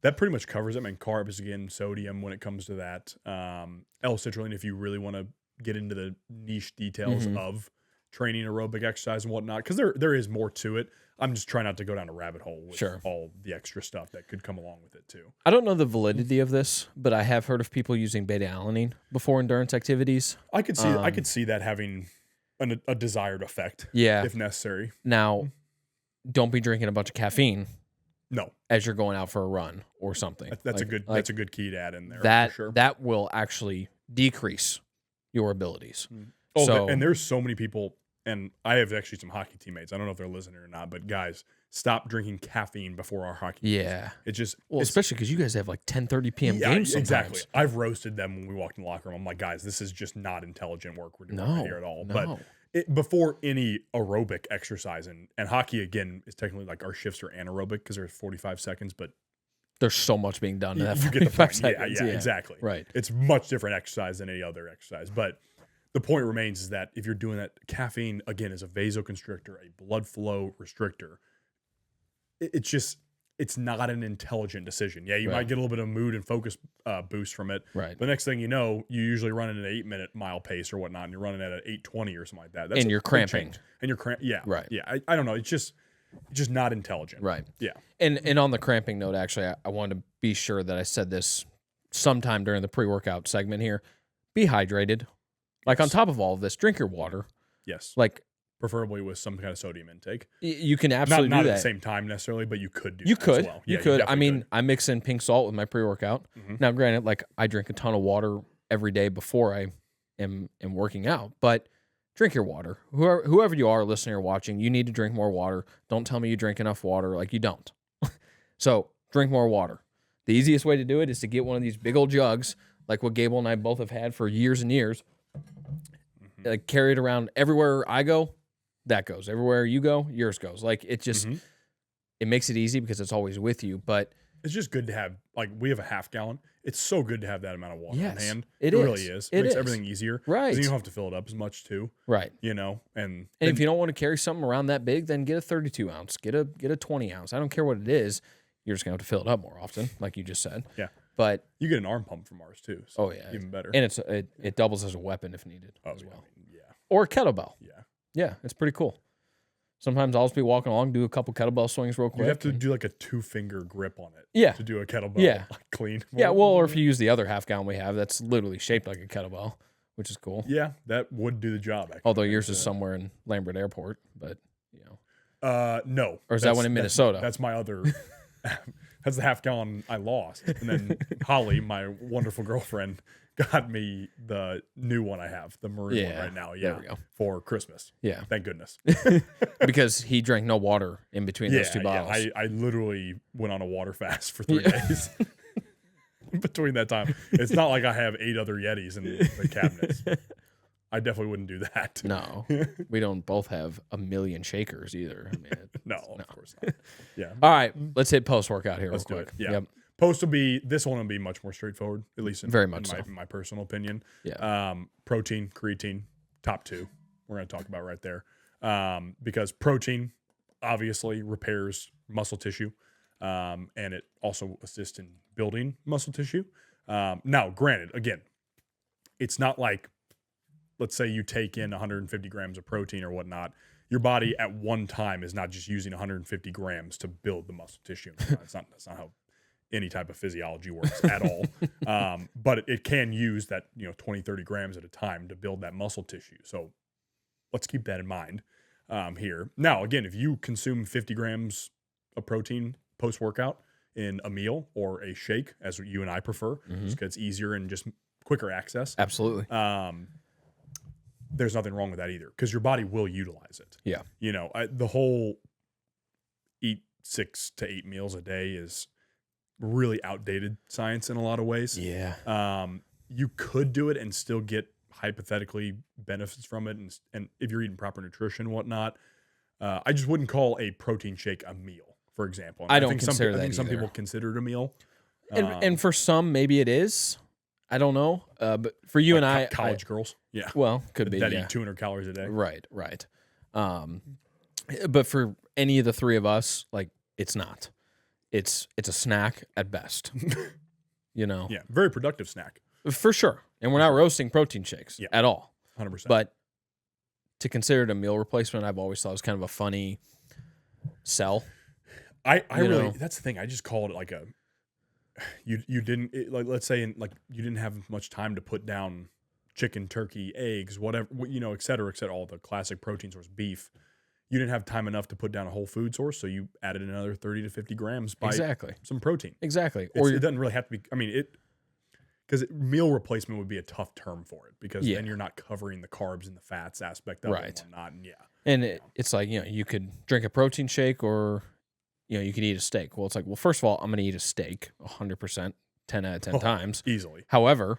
Speaker 1: that pretty much covers it. I mean, carbs again, sodium when it comes to that. L-citrulline if you really want to get into the niche details of training aerobic exercise and whatnot, because there is more to it. I'm just trying not to go down a rabbit hole with all the extra stuff that could come along with it too.
Speaker 2: I don't know the validity of this, but I have heard of people using beta-alanine before endurance activities.
Speaker 1: I could see that having a desired effect, if necessary.
Speaker 2: Now, don't be drinking a bunch of caffeine.
Speaker 1: No,
Speaker 2: as you're going out for a run or something.
Speaker 1: That's a good key to add in there.
Speaker 2: That
Speaker 1: for sure.
Speaker 2: That will actually decrease your abilities.
Speaker 1: And there's so many people. And I have actually some hockey teammates. I don't know if they're listening or not, but guys, stop drinking caffeine before our hockey games.
Speaker 2: Yeah.
Speaker 1: Especially
Speaker 2: because you guys have like 10:30 p.m. games sometimes.
Speaker 1: Exactly. I've roasted them when we walked in the locker room. I'm like, guys, this is just not intelligent work we're doing right here at all.
Speaker 2: No.
Speaker 1: But before any aerobic exercise, and hockey, again, is technically like our shifts are anaerobic because there's 45 seconds, but
Speaker 2: there's so much being done in that
Speaker 1: you
Speaker 2: 45
Speaker 1: get the point.
Speaker 2: seconds.
Speaker 1: Yeah, exactly.
Speaker 2: Right.
Speaker 1: It's much different exercise than any other exercise. But the point remains is that if you're doing that, caffeine, again, is a vasoconstrictor, a blood flow restrictor. It's not an intelligent decision. Yeah, you might get a little bit of mood and focus boost from it.
Speaker 2: Right.
Speaker 1: The next thing you know, you usually run at an 8-minute mile pace or whatnot, and you're running at an 8:20 or something like that.
Speaker 2: And you're cramping.
Speaker 1: And you're cramping. Yeah.
Speaker 2: Right.
Speaker 1: Yeah. I don't know. It's just not intelligent.
Speaker 2: Right.
Speaker 1: Yeah.
Speaker 2: And on the cramping note, actually, I wanted to be sure that I said this sometime during the pre-workout segment here. Be hydrated. Like, on top of all of this, drink your water.
Speaker 1: Yes.
Speaker 2: Like,
Speaker 1: preferably with some kind of sodium intake.
Speaker 2: You can absolutely
Speaker 1: not
Speaker 2: do that.
Speaker 1: At the same time necessarily, but you could do
Speaker 2: you
Speaker 1: that
Speaker 2: could.
Speaker 1: as well.
Speaker 2: You
Speaker 1: Yeah,
Speaker 2: could. I
Speaker 1: definitely
Speaker 2: mean,
Speaker 1: could.
Speaker 2: I mix in pink salt with my pre-workout. Now, granted, like, I drink a ton of water every day before I am working out, but drink your water. Whoever you are listening or watching, you need to drink more water. Don't tell me you drink enough water. Like, you don't. So drink more water. The easiest way to do it is to get one of these big old jugs, like what Gabel and I both have had for years and years. Like, carry it around everywhere I go, that goes. Everywhere you go, yours goes. Like, it just, it makes it easy because it's always with you. But
Speaker 1: it's just good to have, like, we have a half gallon. It's so good to have that amount of water on hand.
Speaker 2: It
Speaker 1: really is. It makes everything easier.
Speaker 2: Right.
Speaker 1: Because you don't have to fill it up as much too.
Speaker 2: Right.
Speaker 1: And
Speaker 2: if you don't want to carry something around that big, then get a 32 ounce, get a 20 ounce. I don't care what it is. You're just going to have to fill it up more often, like you just said.
Speaker 1: Yeah.
Speaker 2: But
Speaker 1: you get an arm pump from ours too. So even better.
Speaker 2: And it doubles as a weapon if needed as well.
Speaker 1: Yeah.
Speaker 2: Or a kettlebell.
Speaker 1: Yeah.
Speaker 2: Yeah, it's pretty cool. Sometimes I'll just be walking along, do a couple kettlebell swings real quick.
Speaker 1: You have to do like a 2-finger grip on it. To do a kettlebell like clean.
Speaker 2: Yeah, well, or if you use the other half gallon we have, that's literally shaped like a kettlebell, which is cool.
Speaker 1: Yeah, that would do the job. Actually.
Speaker 2: Although yours is somewhere in Lambert Airport, but
Speaker 1: no.
Speaker 2: Or is that one in Minnesota?
Speaker 1: That's my other. That's the half gallon I lost, and then Holly, my wonderful girlfriend, got me the new one I have, the maroon one right now. Yeah,
Speaker 2: there we go.
Speaker 1: For Christmas.
Speaker 2: Yeah,
Speaker 1: thank goodness.
Speaker 2: Because he drank no water in between those two bottles.
Speaker 1: Yeah, I literally went on a water fast for 3 days. Between that time, it's not like I have 8 other Yetis in the cabinets. I definitely wouldn't do that.
Speaker 2: No, we don't both have a million shakers either. I mean,
Speaker 1: no, of course not. Yeah.
Speaker 2: All right, let's hit post workout here.
Speaker 1: Let's
Speaker 2: real
Speaker 1: do
Speaker 2: quick.
Speaker 1: it. Yeah.
Speaker 2: Yep.
Speaker 1: Post will be this one will be much more straightforward, at least in my personal opinion.
Speaker 2: Yeah.
Speaker 1: Protein, creatine, top 2. We're going to talk about right there. because protein obviously repairs muscle tissue, and it also assists in building muscle tissue. Now, granted, again, it's not like, let's say you take in 150 grams of protein or whatnot. Your body at one time is not just using 150 grams to build the muscle tissue. That's not how any type of physiology works at all. But it can use that 20, 30 grams at a time to build that muscle tissue. So let's keep that in mind here. Now, again, if you consume 50 grams of protein post-workout in a meal or a shake, as you and I prefer, just because it's easier and just quicker access.
Speaker 2: Absolutely.
Speaker 1: There's nothing wrong with that either, because your body will utilize it.
Speaker 2: Yeah.
Speaker 1: The whole eat 6 to 8 meals a day is really outdated science in a lot of ways.
Speaker 2: Yeah.
Speaker 1: You could do it and still get hypothetically benefits from it. And if you're eating proper nutrition and whatnot, I just wouldn't call a protein shake a meal, for example. And
Speaker 2: I think
Speaker 1: some people consider it a meal.
Speaker 2: And for some, maybe it is. I don't know. But for you and I,
Speaker 1: college girls. Yeah.
Speaker 2: Well, could be.
Speaker 1: That
Speaker 2: Yeah.
Speaker 1: eat 200 calories a day.
Speaker 2: Right. But for any of the three of us, like, it's not. It's a snack at best.
Speaker 1: Yeah. Very productive snack.
Speaker 2: For sure. And we're not roasting protein shakes at all.
Speaker 1: 100%.
Speaker 2: But to consider it a meal replacement, I've always thought it was kind of a funny sell.
Speaker 1: I really, that's the thing. I just called it like you didn't, let's say you didn't have much time to put down chicken, turkey, eggs, whatever, et cetera, all the classic protein source, beef. You didn't have time enough to put down a whole food source, so you added another 30 to 50 grams by some protein.
Speaker 2: Exactly.
Speaker 1: It doesn't really have to be, because meal replacement would be a tough term for it, because then you're not covering the carbs and the fats aspect of it and whatnot. And
Speaker 2: it's like, you could drink a protein shake, or, you could eat a steak. Well, it's like, first of all, I'm going to eat a steak 100%, 10 out of 10 times.
Speaker 1: Easily.
Speaker 2: However,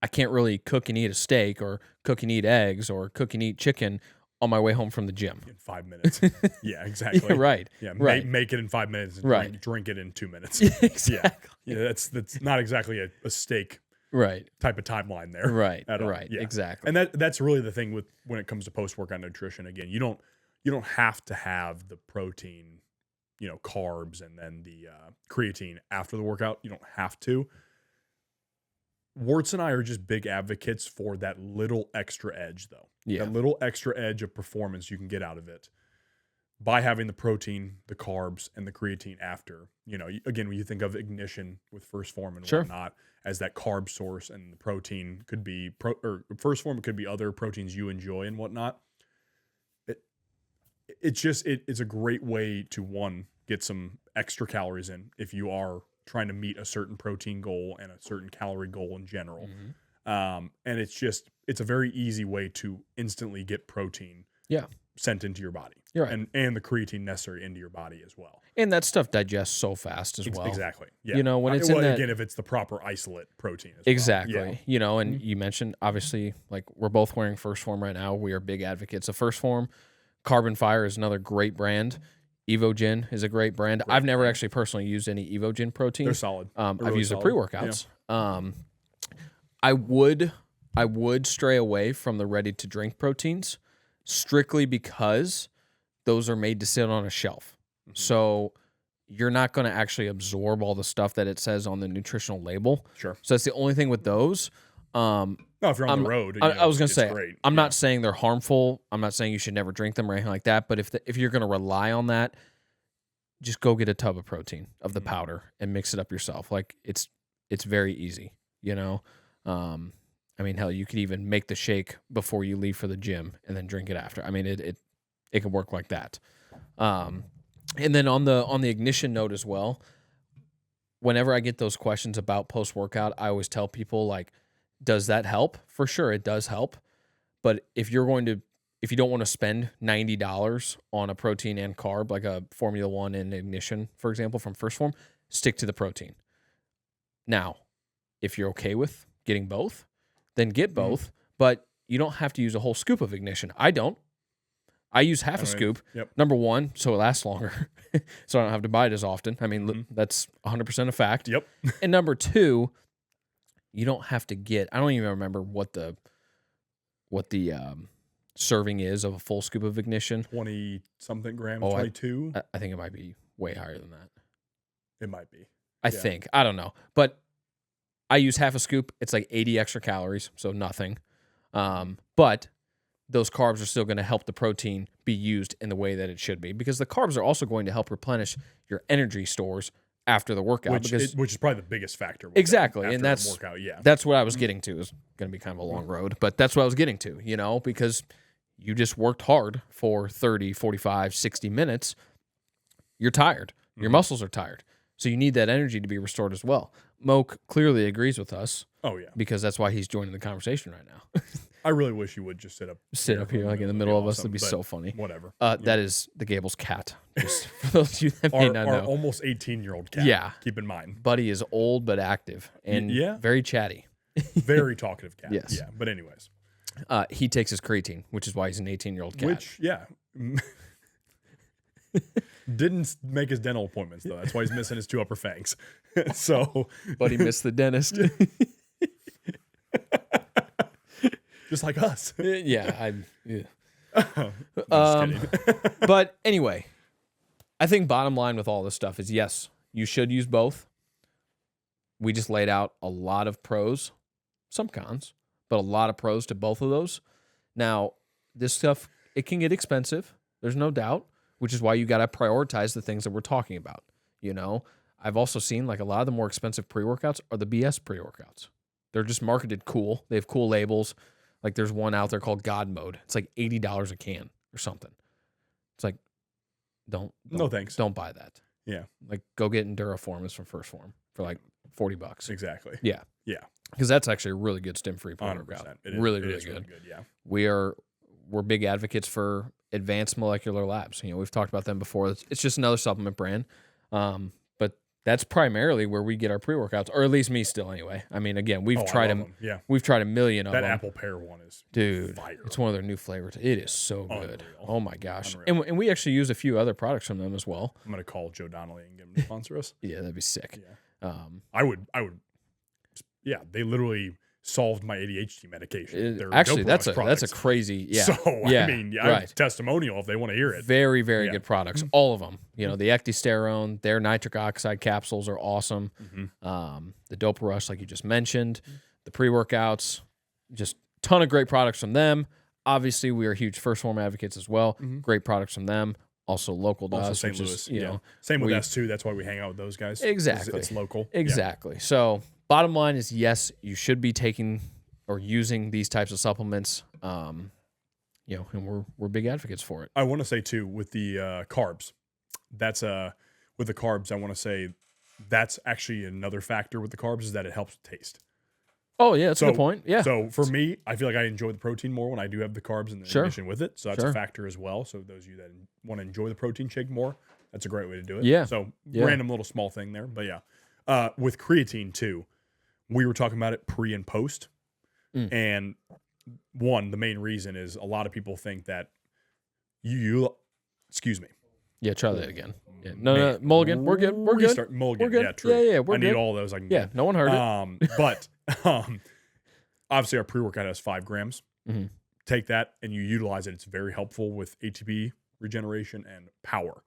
Speaker 2: I can't really cook and eat a steak, or cook and eat eggs, or cook and eat chicken on my way home from the gym.
Speaker 1: In 5 minutes. Yeah, exactly.
Speaker 2: Yeah, right.
Speaker 1: Yeah,
Speaker 2: right.
Speaker 1: Make it in 5 minutes and drink it in 2 minutes.
Speaker 2: Exactly.
Speaker 1: Yeah, that's not exactly a steak type of timeline there.
Speaker 2: Right,
Speaker 1: at all.
Speaker 2: right,
Speaker 1: Yeah.
Speaker 2: exactly.
Speaker 1: And that's really the thing with when it comes to post-workout nutrition. Again, you don't have to have the protein, carbs, and then the creatine after the workout. You don't have to. Wurtz and I are just big advocates for that little extra edge, though.
Speaker 2: Yeah.
Speaker 1: That little extra edge of performance you can get out of it by having the protein, the carbs, and the creatine after. Again, when you think of ignition with First Form and whatnot as that carb source, and the protein could be First Form, it could be other proteins you enjoy and whatnot. It's a great way to, one, get some extra calories in if you are trying to meet a certain protein goal and a certain calorie goal in general. And it's a very easy way to instantly get protein sent into your body.
Speaker 2: You're right.
Speaker 1: And the creatine necessary into your body as well.
Speaker 2: And that stuff digests so fast as well.
Speaker 1: Exactly. Yeah.
Speaker 2: When it's
Speaker 1: again, if it's the proper isolate protein as
Speaker 2: exactly.
Speaker 1: well. Yeah.
Speaker 2: And you mentioned, obviously, like, we're both wearing First Form right now. We are big advocates of First Form. Carbon Fire is another great brand. Evogen is a great brand. I've never actually personally used any Evogen protein.
Speaker 1: They're solid.
Speaker 2: I've used the pre-workouts. Yeah. I would stray away from the ready-to-drink proteins strictly because those are made to sit on a shelf. Mm-hmm. So you're not going to actually absorb all the stuff that it says on the nutritional label.
Speaker 1: Sure.
Speaker 2: So that's the only thing with those.
Speaker 1: No, if you're on the road,
Speaker 2: I was going to say,
Speaker 1: great.
Speaker 2: I'm not saying they're harmful. I'm not saying you should never drink them or anything like that. But if you're going to rely on that, just go get a tub of protein of the powder and mix it up yourself. Like, it's very easy, hell, you could even make the shake before you leave for the gym and then drink it after. It can work like that. And then on the ignition note as well, whenever I get those questions about post-workout, I always tell people, like, does that help? For sure, it does help. But if you don't want to spend $90 on a protein and carb, like a Formula 1 and Ignition, for example, from First Form, stick to the protein. Now, if you're okay with getting both, then get both, but you don't have to use a whole scoop of Ignition. I don't. I use half a scoop. Yep. Number one, so it lasts longer, so I don't have to buy it as often. That's 100% a fact.
Speaker 1: Yep.
Speaker 2: And number two, you don't have to get, I don't even remember what the serving is of a full scoop of ignition.
Speaker 1: 20 something grams,
Speaker 2: Oh,
Speaker 1: 22.
Speaker 2: I think it might be way higher than that.
Speaker 1: It might be.
Speaker 2: I think. I don't know. But I use half a scoop. It's like 80 extra calories, so nothing. But those carbs are still going to help the protein be used in the way that it should be, because the carbs are also going to help replenish your energy stores after the workout.
Speaker 1: Which is probably the biggest factor.
Speaker 2: Exactly.
Speaker 1: After
Speaker 2: And that's
Speaker 1: a workout,
Speaker 2: that's what I was getting to. It's going to be kind of a long road, but that's what I was getting to, because you just worked hard for 30, 45, 60 minutes. You're tired. Your muscles are tired. So you need that energy to be restored as well. Moke clearly agrees with us.
Speaker 1: Oh, yeah.
Speaker 2: Because that's why he's joining the conversation right now.
Speaker 1: I really wish you would just sit up
Speaker 2: here like in the middle of us. That'd be so funny.
Speaker 1: Whatever.
Speaker 2: That is the Gabel's cat. Just for those of you that may not
Speaker 1: our
Speaker 2: know.
Speaker 1: almost 18-year-old cat.
Speaker 2: Yeah.
Speaker 1: Keep in mind.
Speaker 2: Buddy is old but active and very chatty.
Speaker 1: Very talkative cat.
Speaker 2: Yes.
Speaker 1: Yeah. But anyways.
Speaker 2: He takes his creatine, which is why he's an 18-year-old cat.
Speaker 1: Which, yeah. Didn't make his dental appointments, though. That's why he's missing his 2 upper fangs. So.
Speaker 2: Buddy missed the dentist.
Speaker 1: Just like us.
Speaker 2: Yeah.
Speaker 1: I'm just kidding.
Speaker 2: But anyway, I think bottom line with all this stuff is, yes, you should use both. We just laid out a lot of pros, some cons, but a lot of pros to both of those. Now, this stuff, it can get expensive. There's no doubt, which is why you got to prioritize the things that we're talking about. I've also seen like a lot of the more expensive pre-workouts are the BS pre-workouts. They're just marketed cool. They have cool labels. Like there's one out there called God Mode. It's like $80 a can or something. It's like, don't
Speaker 1: no thanks.
Speaker 2: Don't buy that.
Speaker 1: Yeah.
Speaker 2: Like go get Enduraform from First Form for like $40.
Speaker 1: Exactly.
Speaker 2: Yeah.
Speaker 1: Yeah.
Speaker 2: Because that's actually a really good stim-free
Speaker 1: 100%.
Speaker 2: pre-workout.
Speaker 1: It is
Speaker 2: Really
Speaker 1: really
Speaker 2: good.
Speaker 1: Yeah.
Speaker 2: We're big advocates for advanced molecular labs. We've talked about them before. It's just another supplement brand. But that's primarily where we get our pre-workouts, or at least me still anyway. I mean, again, we've tried them.
Speaker 1: Yeah.
Speaker 2: We've tried a million of
Speaker 1: That
Speaker 2: them.
Speaker 1: apple pear one is fire.
Speaker 2: It's one of their new flavors. It is so good.
Speaker 1: Unreal.
Speaker 2: Oh my gosh.
Speaker 1: Unreal.
Speaker 2: And we actually use a few other products from them as well.
Speaker 1: I'm gonna call Joe Donnelly and get him to sponsor us.
Speaker 2: Yeah, that'd be sick.
Speaker 1: Yeah. I would. Yeah, they literally solved my ADHD medication.
Speaker 2: Actually, that's a crazy. Yeah.
Speaker 1: So
Speaker 2: yeah,
Speaker 1: I mean, I have testimonial if they want to hear it.
Speaker 2: Very, very good products. All of them. The ecdysterone, their nitric oxide capsules are awesome. The Dope Rush, like you just mentioned, the pre-workouts, just ton of great products from them. Obviously, we are huge First Form advocates as well. Great products from them. Also local to us,
Speaker 1: St. Louis. Same with S2. That's why we hang out with those guys.
Speaker 2: Exactly.
Speaker 1: It's local.
Speaker 2: Exactly. So bottom line is, yes, you should be taking or using these types of supplements. And we're big advocates for it.
Speaker 1: I want to say too, with the carbs, that's with the carbs, I want to say that's actually another factor with the carbs is that it helps with taste.
Speaker 2: Oh yeah, that's a good point. Yeah.
Speaker 1: So for me, I feel like I enjoy the protein more when I do have the carbs and the addition with it. So that's a factor as well. So those of you that want to enjoy the protein shake more, that's a great way to do it.
Speaker 2: Yeah.
Speaker 1: So random little small thing there, but yeah. With creatine too, we were talking about it pre and post, and the main reason is a lot of people think that excuse me.
Speaker 2: Yeah, try that again. Yeah. No, Mulligan, we're good. We're good.
Speaker 1: Mulligan,
Speaker 2: we're good.
Speaker 1: yeah, true.
Speaker 2: Yeah, we're
Speaker 1: I
Speaker 2: good.
Speaker 1: need all those I can get.
Speaker 2: No one heard it.
Speaker 1: But obviously our pre-workout has 5 grams. Take that and you utilize it. It's very helpful with ATP regeneration and power,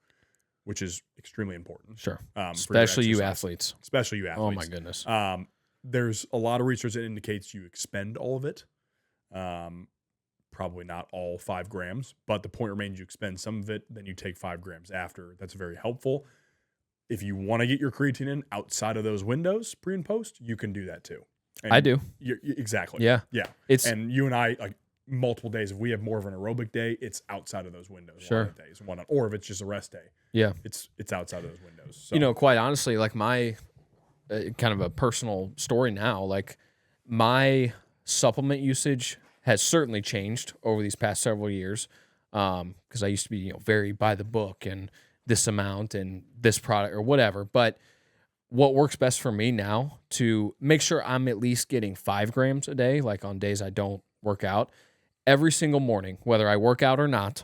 Speaker 1: which is extremely important.
Speaker 2: Sure.
Speaker 1: Especially
Speaker 2: you athletes.
Speaker 1: Oh
Speaker 2: my goodness.
Speaker 1: There's a lot of research that indicates you expend all of it. Probably not all 5 grams, but the point remains you expend some of it, then you take 5 grams after. That's very helpful. If you want to get your creatine in outside of those windows, pre and post, you can do that too. And
Speaker 2: I do.
Speaker 1: Exactly.
Speaker 2: Yeah.
Speaker 1: Yeah. And you and I, like multiple days, if we have more of an aerobic day, it's outside of those windows.
Speaker 2: Sure.
Speaker 1: A lot of days, or if it's just a rest day.
Speaker 2: Yeah.
Speaker 1: It's outside of those windows. So.
Speaker 2: Quite honestly, like my kind of a personal story now, like my supplement usage has certainly changed over these past several years. Because I used to be, very by the book and this amount and this product or whatever. But what works best for me now to make sure I'm at least getting 5 grams a day, like on days I don't work out, every single morning, whether I work out or not,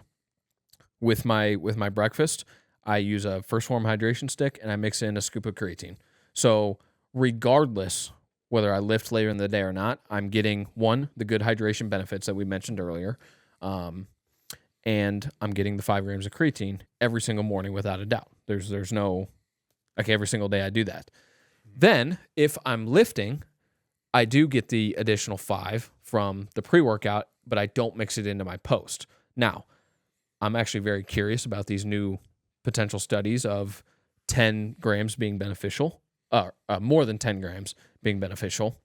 Speaker 2: with my breakfast, I use a First Form hydration stick and I mix in a scoop of creatine. So regardless whether I lift later in the day or not, I'm getting, 1, the good hydration benefits that we mentioned earlier. And I'm getting the 5 grams of creatine every single morning without a doubt. There's no, like every single day I do that. Then if I'm lifting, I do get the additional 5 from the pre-workout, but I don't mix it into my post. Now, I'm actually very curious about these new potential studies of 10 grams being beneficial, more than 10 grams being beneficial.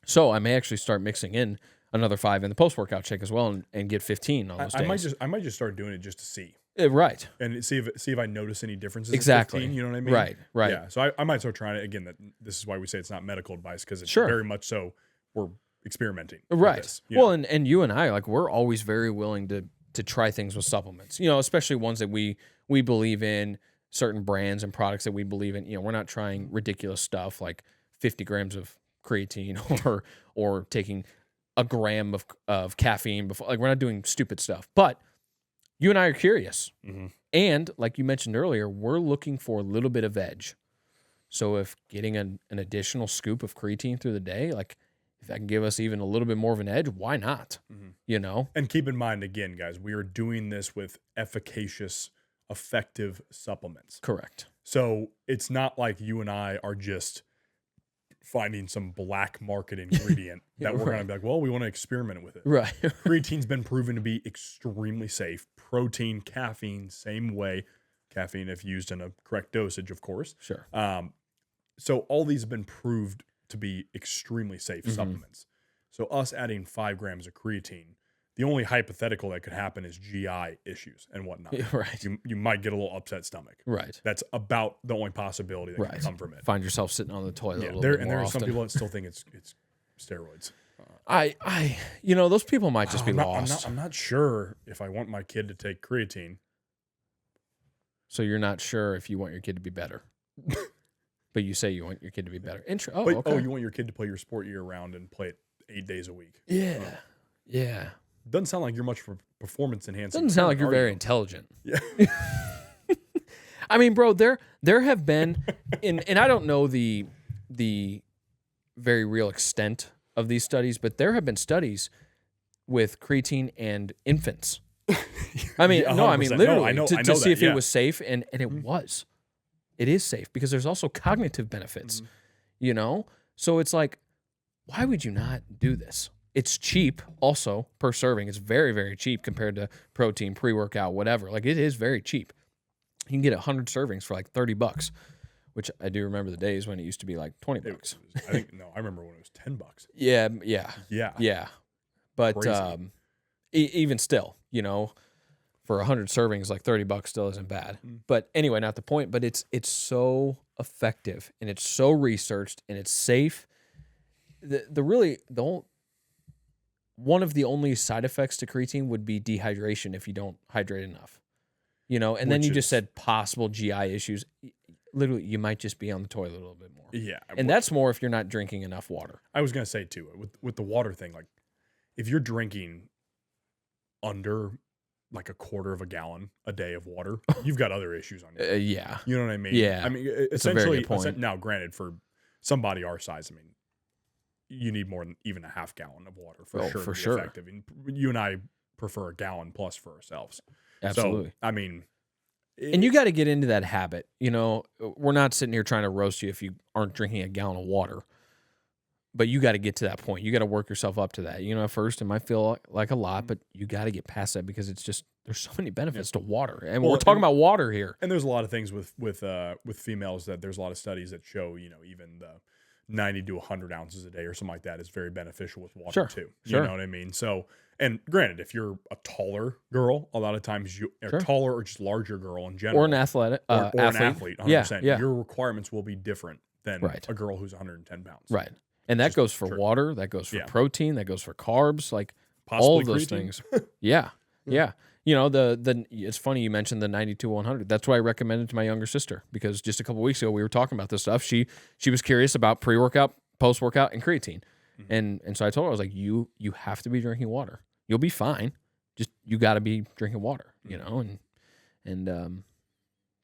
Speaker 2: So I may actually start mixing in another 5 in the post-workout shake as well and get 15 on those days.
Speaker 1: I might just start doing it just to see.
Speaker 2: Right.
Speaker 1: And see if I notice any differences.
Speaker 2: Exactly.
Speaker 1: At 15, you know what I mean?
Speaker 2: Right.
Speaker 1: Yeah. So I might start trying it again. This is why we say it's not medical advice, because it's
Speaker 2: Sure.
Speaker 1: very much so we're experimenting.
Speaker 2: Right.
Speaker 1: With this,
Speaker 2: Well, and you and I, like, we're always very willing to try things with supplements, especially ones that we believe in, certain brands and products that we believe in. We're not trying ridiculous stuff like 50 grams of creatine or taking a gram of caffeine before. Like, we're not doing stupid stuff. But you and I are curious.
Speaker 1: Mm-hmm.
Speaker 2: And like you mentioned earlier, we're looking for a little bit of edge. So if getting an additional scoop of creatine through the day, like if that can give us even a little bit more of an edge, why not?
Speaker 1: Mm-hmm. And keep in mind, again, guys, we are doing this with efficacious, effective supplements.
Speaker 2: Correct.
Speaker 1: So it's not like you and I are just finding some black market ingredient that we're going to be like, well, we want to experiment with it.
Speaker 2: Right.
Speaker 1: Creatine's been proven to be extremely safe. Protein, caffeine, same way. Caffeine, if used in a correct dosage, of course.
Speaker 2: Sure.
Speaker 1: So all these have been proved to be extremely safe supplements. So us adding 5 grams of creatine, the only hypothetical that could happen is GI issues and whatnot.
Speaker 2: Right.
Speaker 1: You might get a little upset stomach.
Speaker 2: Right.
Speaker 1: That's about the only possibility that can come from it.
Speaker 2: Find yourself sitting on the toilet a little bit more
Speaker 1: there are
Speaker 2: often.
Speaker 1: some people that still think it's steroids.
Speaker 2: Those people might just be lost.
Speaker 1: I'm not sure if I want my kid to take creatine.
Speaker 2: So you're not sure if you want your kid to be better. But you say you want your kid to be better.
Speaker 1: You want your kid to play your sport year round and play it 8 days a week.
Speaker 2: Yeah. Yeah.
Speaker 1: Doesn't sound like you're much for performance enhancing.
Speaker 2: Doesn't sound like you're very intelligent.
Speaker 1: Yeah.
Speaker 2: I mean, bro, there have been, and I don't know the very real extent of these studies, but there have been studies with creatine and infants. I mean,
Speaker 1: Yeah,
Speaker 2: no, I mean
Speaker 1: 100%.
Speaker 2: literally
Speaker 1: No, I
Speaker 2: to
Speaker 1: know
Speaker 2: see
Speaker 1: that,
Speaker 2: if
Speaker 1: yeah.
Speaker 2: it was safe, and it was. It is safe because there's also cognitive benefits, So it's like, why would you not do this? It's cheap also per serving. It's very, very cheap compared to protein, pre-workout, whatever. Like, it is very cheap. You can get 100 servings for like $30, which I do remember the days when it used to be like $20.
Speaker 1: I remember when it was $10.
Speaker 2: Yeah. But even still, for 100 servings, like $30 still isn't bad. But anyway, not the point. But it's so effective and it's so researched and it's safe. One of the only side effects to creatine would be dehydration if you don't hydrate enough. And then you just said possible GI issues. Literally, you might just be on the toilet a little bit more.
Speaker 1: Yeah.
Speaker 2: And that's more if you're not drinking enough water.
Speaker 1: I was going to say, too, with the water thing, like, if you're drinking under like a quarter of a gallon a day of water, you've got other issues on you.
Speaker 2: Yeah.
Speaker 1: You know what I mean?
Speaker 2: Yeah.
Speaker 1: I mean,
Speaker 2: It's a very
Speaker 1: essentially,
Speaker 2: good point.
Speaker 1: now, granted, for somebody our size, I mean, you need more than even a half gallon of water for sure.
Speaker 2: For
Speaker 1: to be
Speaker 2: sure.
Speaker 1: Effective. And you and I prefer a gallon plus for ourselves.
Speaker 2: Absolutely.
Speaker 1: So, I mean,
Speaker 2: and you got to get into that habit. We're not sitting here trying to roast you if you aren't drinking a gallon of water, but you got to get to that point. You got to work yourself up to that. At first it might feel like a lot, but you got to get past that because it's just, there's so many benefits to water. And we're talking about water here.
Speaker 1: And there's a lot of things with females that there's a lot of studies that show, even the 90 to 100 ounces a day or something like that is very beneficial with water too. You know what I mean? So, and granted, if you're a taller girl, a lot of times you are taller or just larger girl in general.
Speaker 2: Or an athlete.
Speaker 1: Or an athlete, 100%.
Speaker 2: Yeah.
Speaker 1: Your requirements will be different than a girl who's 110 pounds.
Speaker 2: Right. And that goes for water, that goes for protein, that goes for carbs, like possibly all of those things. Yeah. It's funny you mentioned the 90 to 100. That's what I recommended to my younger sister because just a couple weeks ago we were talking about this stuff. She was curious about pre-workout, post-workout, and creatine. And so I told her, I was like, you have to be drinking water. You'll be fine. Just you got to be drinking water,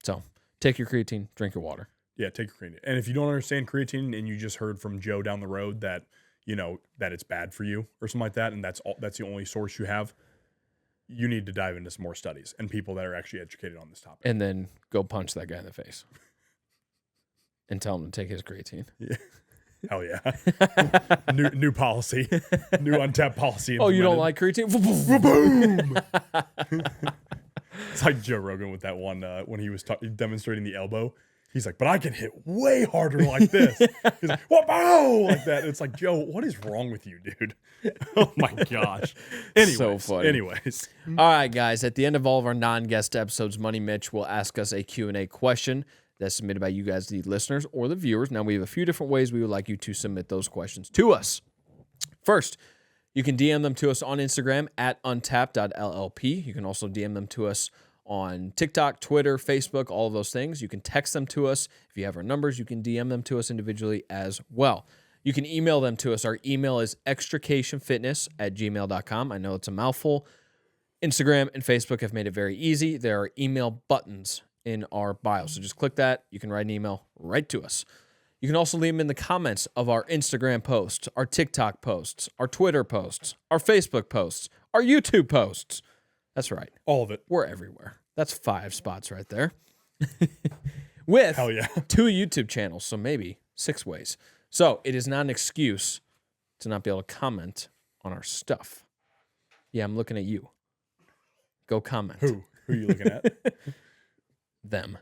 Speaker 2: so take your creatine, drink your water.
Speaker 1: Yeah, take your creatine. And if you don't understand creatine and you just heard from Joe down the road that, that it's bad for you or something like that, and that's the only source you have, you need to dive into some more studies and people that are actually educated on this topic.
Speaker 2: And then go punch that guy in the face and tell him to take his creatine.
Speaker 1: Yeah. Hell yeah. new policy. New untapped policy.
Speaker 2: Oh, you don't like creatine?
Speaker 1: Boom! It's like Joe Rogan with that one when he was demonstrating the elbow. He's like, but I can hit way harder like this. He's like, whoa, like that. It's like, Joe, what is wrong with you, dude? Oh my gosh. Anyways,
Speaker 2: So funny.
Speaker 1: Anyways.
Speaker 2: All right, guys. At the end of all of our non-guest episodes, Money Mitch will ask us a Q&A question that's submitted by you guys, the listeners or the viewers. Now, we have a few different ways we would like you to submit those questions to us. First, you can DM them to us on Instagram at untapped.llp. You can also DM them to us on TikTok, Twitter, Facebook, all of those things. You can text them to us. If you have our numbers, you can DM them to us individually as well. You can email them to us. Our email is extricationfitness@gmail.com. I know it's a mouthful. Instagram and Facebook have made it very easy. There are email buttons in our bio. So just click that. You can write an email right to us. You can also leave them in the comments of our Instagram posts, our TikTok posts, our Twitter posts, our Facebook posts, our YouTube posts. That's right.
Speaker 1: All of it.
Speaker 2: We're everywhere. That's 5 spots right there. With
Speaker 1: Hell yeah.
Speaker 2: 2 YouTube channels, so maybe 6 ways. So it is not an excuse to not be able to comment on our stuff. Yeah, I'm looking at you. Go comment.
Speaker 1: Who are you looking at?
Speaker 2: Them.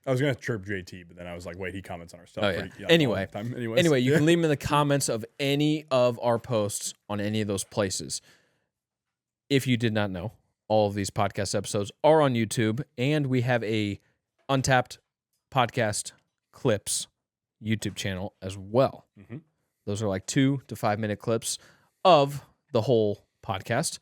Speaker 1: I was going to chirp JT, but then I was like, wait, he comments on our stuff.
Speaker 2: Oh, yeah.
Speaker 1: Pretty,
Speaker 2: Anyway.
Speaker 1: all the time.
Speaker 2: Anyway, you
Speaker 1: Yeah.
Speaker 2: can leave them in the comments of any of our posts on any of those places. If you did not know, all of these podcast episodes are on YouTube, and we have a Untapped Podcast Clips YouTube channel as well.
Speaker 1: Mhm.
Speaker 2: Those are like 2 to 5 minute clips of the whole podcast.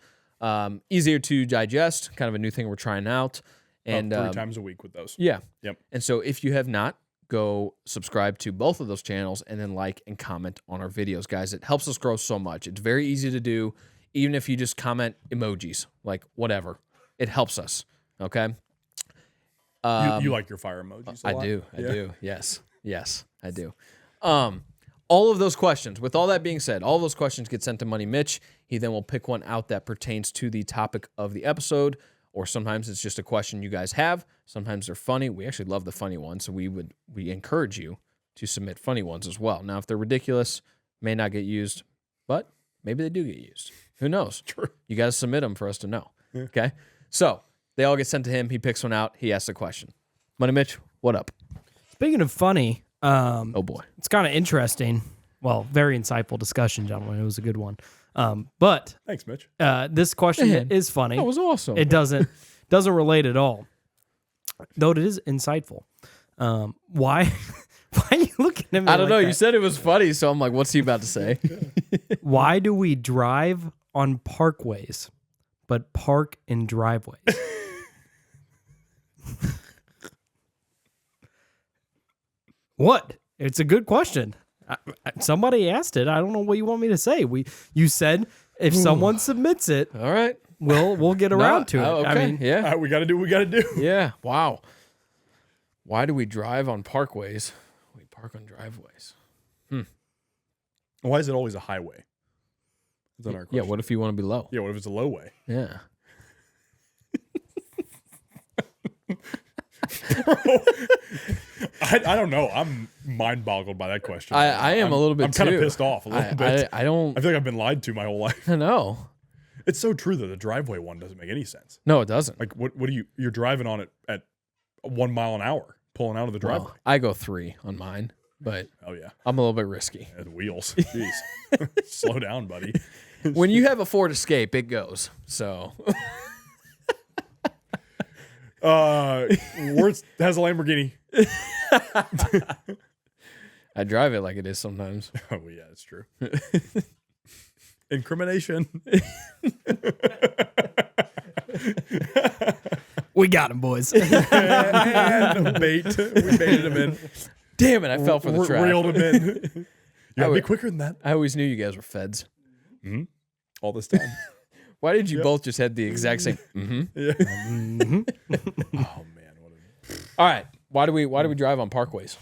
Speaker 2: Easier to digest, kind of a new thing we're trying out. And
Speaker 1: 3 times a week with those.
Speaker 2: yeah.
Speaker 1: Yep.
Speaker 2: And so if you have not, go subscribe to both of those channels and then like and comment on our videos, guys. It helps us grow so much. It's very easy to do. Even if you just comment emojis, like whatever, it helps us. Okay.
Speaker 1: You like your fire emojis a
Speaker 2: I
Speaker 1: lot?
Speaker 2: do. I
Speaker 1: Yeah.
Speaker 2: do. Yes, I do. All of those questions, with all that being said, all those questions get sent to Money Mitch. He then will pick one out that pertains to the topic of the episode, or sometimes it's just a question you guys have. Sometimes they're funny. We actually love the funny ones, so we encourage you to submit funny ones as well. Now, if they're ridiculous, may not get used, but maybe they do get used. Who knows?
Speaker 1: True.
Speaker 2: You got to submit them for us to know. Yeah. Okay? So they all get sent to him. He picks one out. He asks a question. Money Mitch, what up?
Speaker 3: Speaking of funny,
Speaker 2: Oh, boy.
Speaker 3: it's kind of interesting. Well, very insightful discussion, gentlemen. It was a good one. But
Speaker 1: Thanks, Mitch.
Speaker 3: this question
Speaker 2: Man,
Speaker 3: is funny.
Speaker 2: That was awesome.
Speaker 3: It doesn't relate at all, though it is insightful. Why are you looking at me?
Speaker 2: I don't know.
Speaker 3: like
Speaker 2: You
Speaker 3: that?
Speaker 2: said it was funny, so I'm like, what's he about to say?
Speaker 3: Why do we drive on parkways, but park in driveways? What? It's a good question. Somebody asked it. I don't know what you want me to say. You said if someone submits it,
Speaker 2: All right.
Speaker 3: we'll get around to it.
Speaker 2: Okay.
Speaker 3: I mean,
Speaker 2: yeah.
Speaker 1: All right, we got to do what we got to do.
Speaker 2: Yeah. Wow. Why do we drive on parkways? We park on driveways.
Speaker 1: Why is it always a highway? That's another
Speaker 2: Yeah.
Speaker 1: question.
Speaker 2: What if you want to be low?
Speaker 1: Yeah, what if it's a low way?
Speaker 2: Yeah.
Speaker 1: I don't know. I'm mind boggled by that question.
Speaker 2: I am a little bit
Speaker 1: I'm kind of
Speaker 2: too.
Speaker 1: pissed off a little bit.
Speaker 2: I don't.
Speaker 1: I feel like I've been lied to my whole life.
Speaker 2: I know.
Speaker 1: It's so true that the driveway one doesn't make any sense.
Speaker 2: No, it doesn't.
Speaker 1: Like, what do you're driving on it at 1 mile an hour, pulling out of the driveway.
Speaker 2: Well, I go 3 on mine, but
Speaker 1: Oh, yeah.
Speaker 2: I'm a little bit risky.
Speaker 1: And the wheels. Jeez. Slow down, buddy.
Speaker 2: When you have a Ford Escape, it goes. So
Speaker 1: Wurtz has a Lamborghini.
Speaker 2: I drive it like it is sometimes.
Speaker 1: Oh, yeah, that's true. Incrimination.
Speaker 3: we got him, boys.
Speaker 1: And a bait. We baited him in.
Speaker 2: Damn it! I fell for the trap.
Speaker 1: Reeled him in. You gotta be quicker than that.
Speaker 2: I always knew you guys were feds.
Speaker 1: All this time.
Speaker 2: Why did you both just have the exact same?
Speaker 1: Yeah. Oh, man. What a...
Speaker 2: All right. Why do we drive on parkways?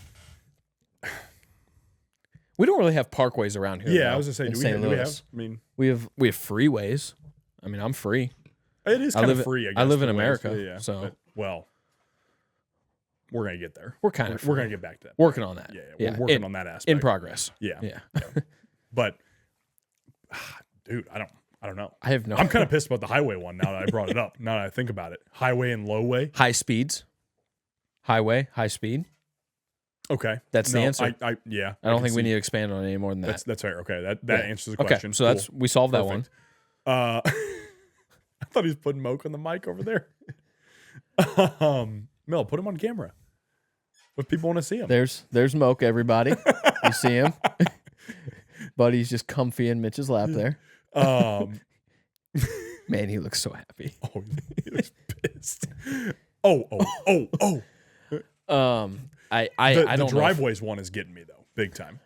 Speaker 2: We don't really have parkways around here.
Speaker 1: Yeah,
Speaker 2: though,
Speaker 1: I was gonna say,
Speaker 2: in
Speaker 1: do
Speaker 2: St.
Speaker 1: we have?
Speaker 2: Louis.
Speaker 1: I mean,
Speaker 2: We have freeways. I mean, I'm free.
Speaker 1: It is kind of free, I guess.
Speaker 2: I live in
Speaker 1: for ways.
Speaker 2: America,
Speaker 1: Yeah.
Speaker 2: so
Speaker 1: But, well, we're going to get there.
Speaker 2: we're kind of
Speaker 1: We're going to get back to that.
Speaker 2: working on that.
Speaker 1: Yeah, we're working on that aspect.
Speaker 2: In progress.
Speaker 1: Yeah.
Speaker 2: Yeah.
Speaker 1: But, dude, I don't know.
Speaker 2: I have no.
Speaker 1: I'm kind of pissed about the highway one now that I brought it up. Now that I think about it. Highway and low way.
Speaker 2: High speeds. Highway, high speed.
Speaker 1: Okay.
Speaker 2: That's the answer.
Speaker 1: Yeah.
Speaker 2: I don't think we need to expand on it any more than that.
Speaker 1: That's fair. Okay. That answers the question.
Speaker 2: Okay, so we solved that one.
Speaker 1: I thought he was putting Moke on the mic over there. Mel, put him on camera. If people want to see him.
Speaker 2: There's Moke, everybody. You see him? Buddy's just comfy in Mitch's lap there. Man, he looks so happy.
Speaker 1: Oh, he looks pissed. Oh.
Speaker 2: I
Speaker 1: The
Speaker 2: don't know.
Speaker 1: driveways one is getting me though, big time.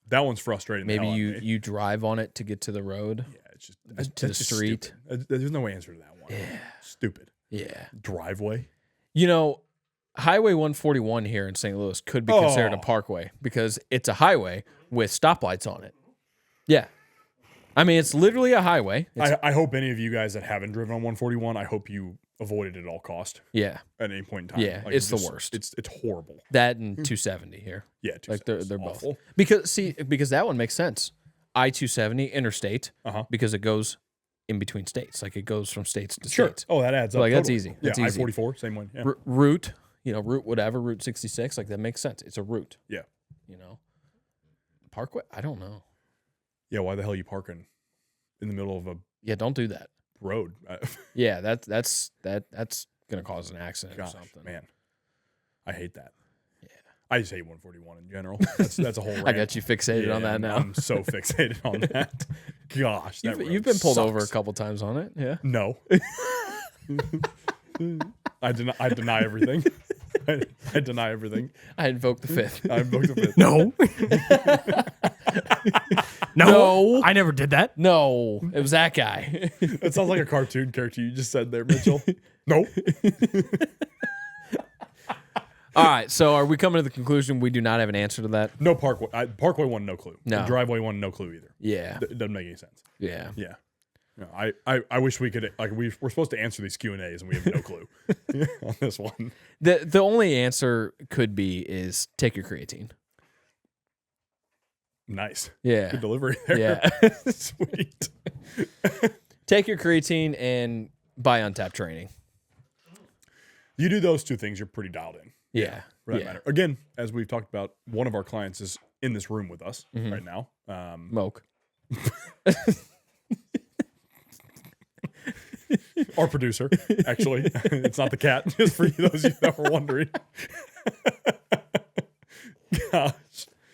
Speaker 1: That one's frustrating.
Speaker 2: Maybe
Speaker 1: the hell out of me.
Speaker 2: you drive on it to get to the road.
Speaker 1: Yeah, it's just
Speaker 2: to the
Speaker 1: that's just
Speaker 2: street.
Speaker 1: stupid. There's no answer to that one.
Speaker 2: Yeah.
Speaker 1: Stupid.
Speaker 2: Yeah.
Speaker 1: Driveway.
Speaker 2: You know, Highway 141 here in St. Louis could be considered a parkway because it's a highway with stoplights on it. Yeah. I mean, it's literally a highway.
Speaker 1: I hope any of you guys that haven't driven on 141, I hope you avoid it at all cost
Speaker 2: Yeah.
Speaker 1: at any point in time.
Speaker 2: Yeah, it's the worst.
Speaker 1: It's horrible.
Speaker 2: That and 270 here.
Speaker 1: Yeah,
Speaker 2: Like they're both.
Speaker 1: awful.
Speaker 2: Because that one makes sense. I-270 interstate because it goes in between states. Like it goes from states to
Speaker 1: Sure.
Speaker 2: states.
Speaker 1: Oh, that adds up.
Speaker 2: Like, that's
Speaker 1: totally.
Speaker 2: easy. That's
Speaker 1: yeah,
Speaker 2: easy.
Speaker 1: I-44, same one. Yeah.
Speaker 2: Route, route whatever, Route 66, like that makes sense. It's a route.
Speaker 1: Yeah.
Speaker 2: Parkway, I don't know.
Speaker 1: Yeah, why the hell are you parking in the middle of a
Speaker 2: Yeah, don't do that.
Speaker 1: road?
Speaker 2: Yeah, that's gonna cause an accident
Speaker 1: Gosh,
Speaker 2: or something.
Speaker 1: man. I hate that.
Speaker 2: Yeah.
Speaker 1: I just hate 141 in general. That's a whole rant.
Speaker 2: I got you fixated on that now.
Speaker 1: I'm so fixated on that. Gosh, that
Speaker 2: You've been pulled over a
Speaker 1: sucks.
Speaker 2: couple times on it, yeah.
Speaker 1: No. I deny everything. I deny everything.
Speaker 2: I invoked the fifth.
Speaker 1: I invoked the fifth.
Speaker 3: No.
Speaker 2: No.
Speaker 3: I never did that.
Speaker 2: No, it was that guy.
Speaker 1: That sounds like a cartoon character you just said there, Mitchell. Nope.
Speaker 2: All right, so are we coming to the conclusion we do not have an answer to that?
Speaker 1: No parkway. Parkway one, no clue.
Speaker 2: No.
Speaker 1: The driveway one, no clue either.
Speaker 2: Yeah.
Speaker 1: It doesn't make any sense.
Speaker 2: Yeah.
Speaker 1: Yeah. No, I wish we could, like, we're supposed to answer these Q&As and we have no clue on this one.
Speaker 2: The only answer could be is take your creatine.
Speaker 1: Nice.
Speaker 2: Yeah.
Speaker 1: Good delivery there.
Speaker 2: Yeah.
Speaker 1: Sweet.
Speaker 2: Take your creatine and buy Untapped training.
Speaker 1: You do those two things, you're pretty dialed in.
Speaker 2: Yeah.
Speaker 1: For that matter. Again, as we've talked about, one of our clients is in this room with us right now.
Speaker 2: Moke.
Speaker 1: Our producer, actually. It's not the cat, just for those of you that were wondering. Gosh.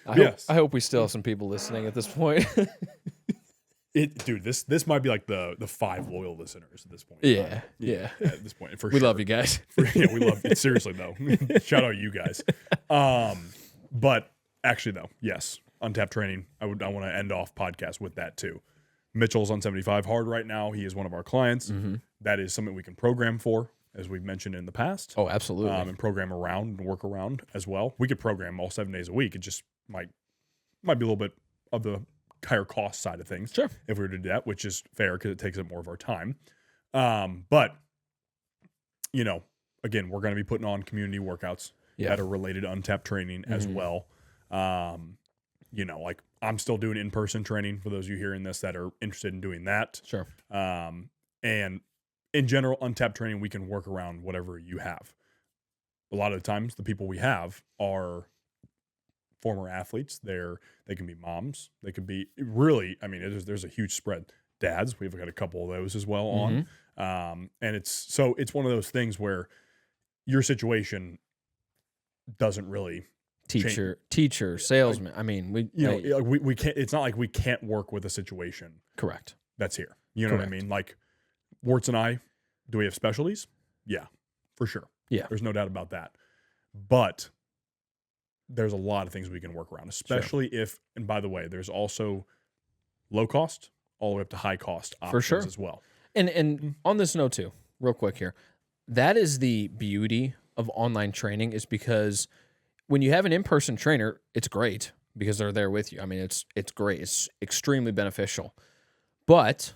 Speaker 2: I hope we still have some people listening at this point.
Speaker 1: Dude, this might be like the 5 loyal listeners at this point.
Speaker 2: Yeah.
Speaker 1: At this point, for
Speaker 2: We
Speaker 1: sure.
Speaker 2: love you guys.
Speaker 1: Yeah, we love it. Seriously, though. Shout out you guys. But actually, though, yes, Untapped training. I want to end off podcast with that too. Mitchell's on 75 hard right now. He is one of our clients. That is something we can program for, as we've mentioned in the past.
Speaker 2: Oh, absolutely.
Speaker 1: And program around and work around as well. We could program all 7 days a week. It just might be a little bit of the higher cost side of things.
Speaker 2: Sure.
Speaker 1: If we were to do that, which is fair because it takes up more of our time. But, again, we're going to be putting on community workouts that are related to Untapped training as well. Like I'm still doing in-person training for those of you hearing this that are interested in doing that.
Speaker 2: Sure.
Speaker 1: And in general, Untapped training, we can work around whatever you have. A lot of the times, the people we have are former athletes. They can be moms. They could be really, there's a huge spread. Dads, we've got a couple of those as well on. And it's one of those things where your situation doesn't really
Speaker 2: teacher, salesman.
Speaker 1: we can't. It's not like we can't work with a situation.
Speaker 2: Correct.
Speaker 1: That's here. You know what I mean? Like Wurtz and I, do we have specialties? Yeah, for sure.
Speaker 2: Yeah,
Speaker 1: there's no doubt about that. But there's a lot of things we can work around, especially if. And by the way, there's also low cost all the way up to high cost options as well.
Speaker 2: And on this note too, real quick here, that is the beauty of online training is because when you have an in-person trainer, it's great because they're there with you. I mean, it's great. It's extremely beneficial. But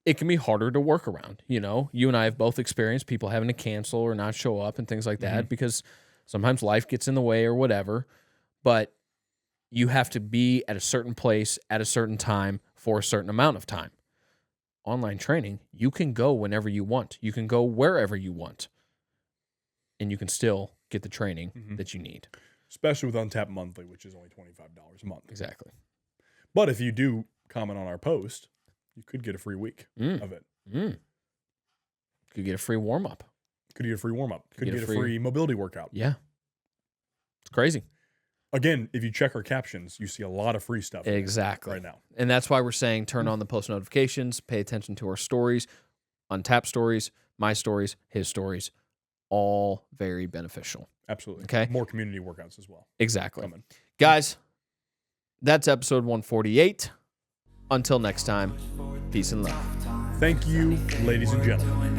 Speaker 2: it can be harder to work around. You know, you and I have both experienced people having to cancel or not show up and things like that because sometimes life gets in the way or whatever. But you have to be at a certain place at a certain time for a certain amount of time. Online training, you can go whenever you want. You can go wherever you want. And you can still get the training that you need.
Speaker 1: Especially with Untapped Monthly, which is only $25 a month.
Speaker 2: Exactly.
Speaker 1: But if you do comment on our post, you could get a free week of it.
Speaker 2: Could get a free warm-up.
Speaker 1: Could get a free warm-up. Could get a free mobility workout.
Speaker 2: Yeah. It's crazy.
Speaker 1: Again, if you check our captions, you see a lot of free stuff
Speaker 2: Exactly.
Speaker 1: right now.
Speaker 2: And that's why we're saying turn on the post notifications, pay attention to our stories, Untapped stories, my stories, his stories, all very beneficial.
Speaker 1: Absolutely.
Speaker 2: Okay.
Speaker 1: More community workouts as well.
Speaker 2: Exactly.
Speaker 1: Coming.
Speaker 2: Guys, that's episode 148. Until next time, peace and love.
Speaker 1: Thank you, ladies and gentlemen.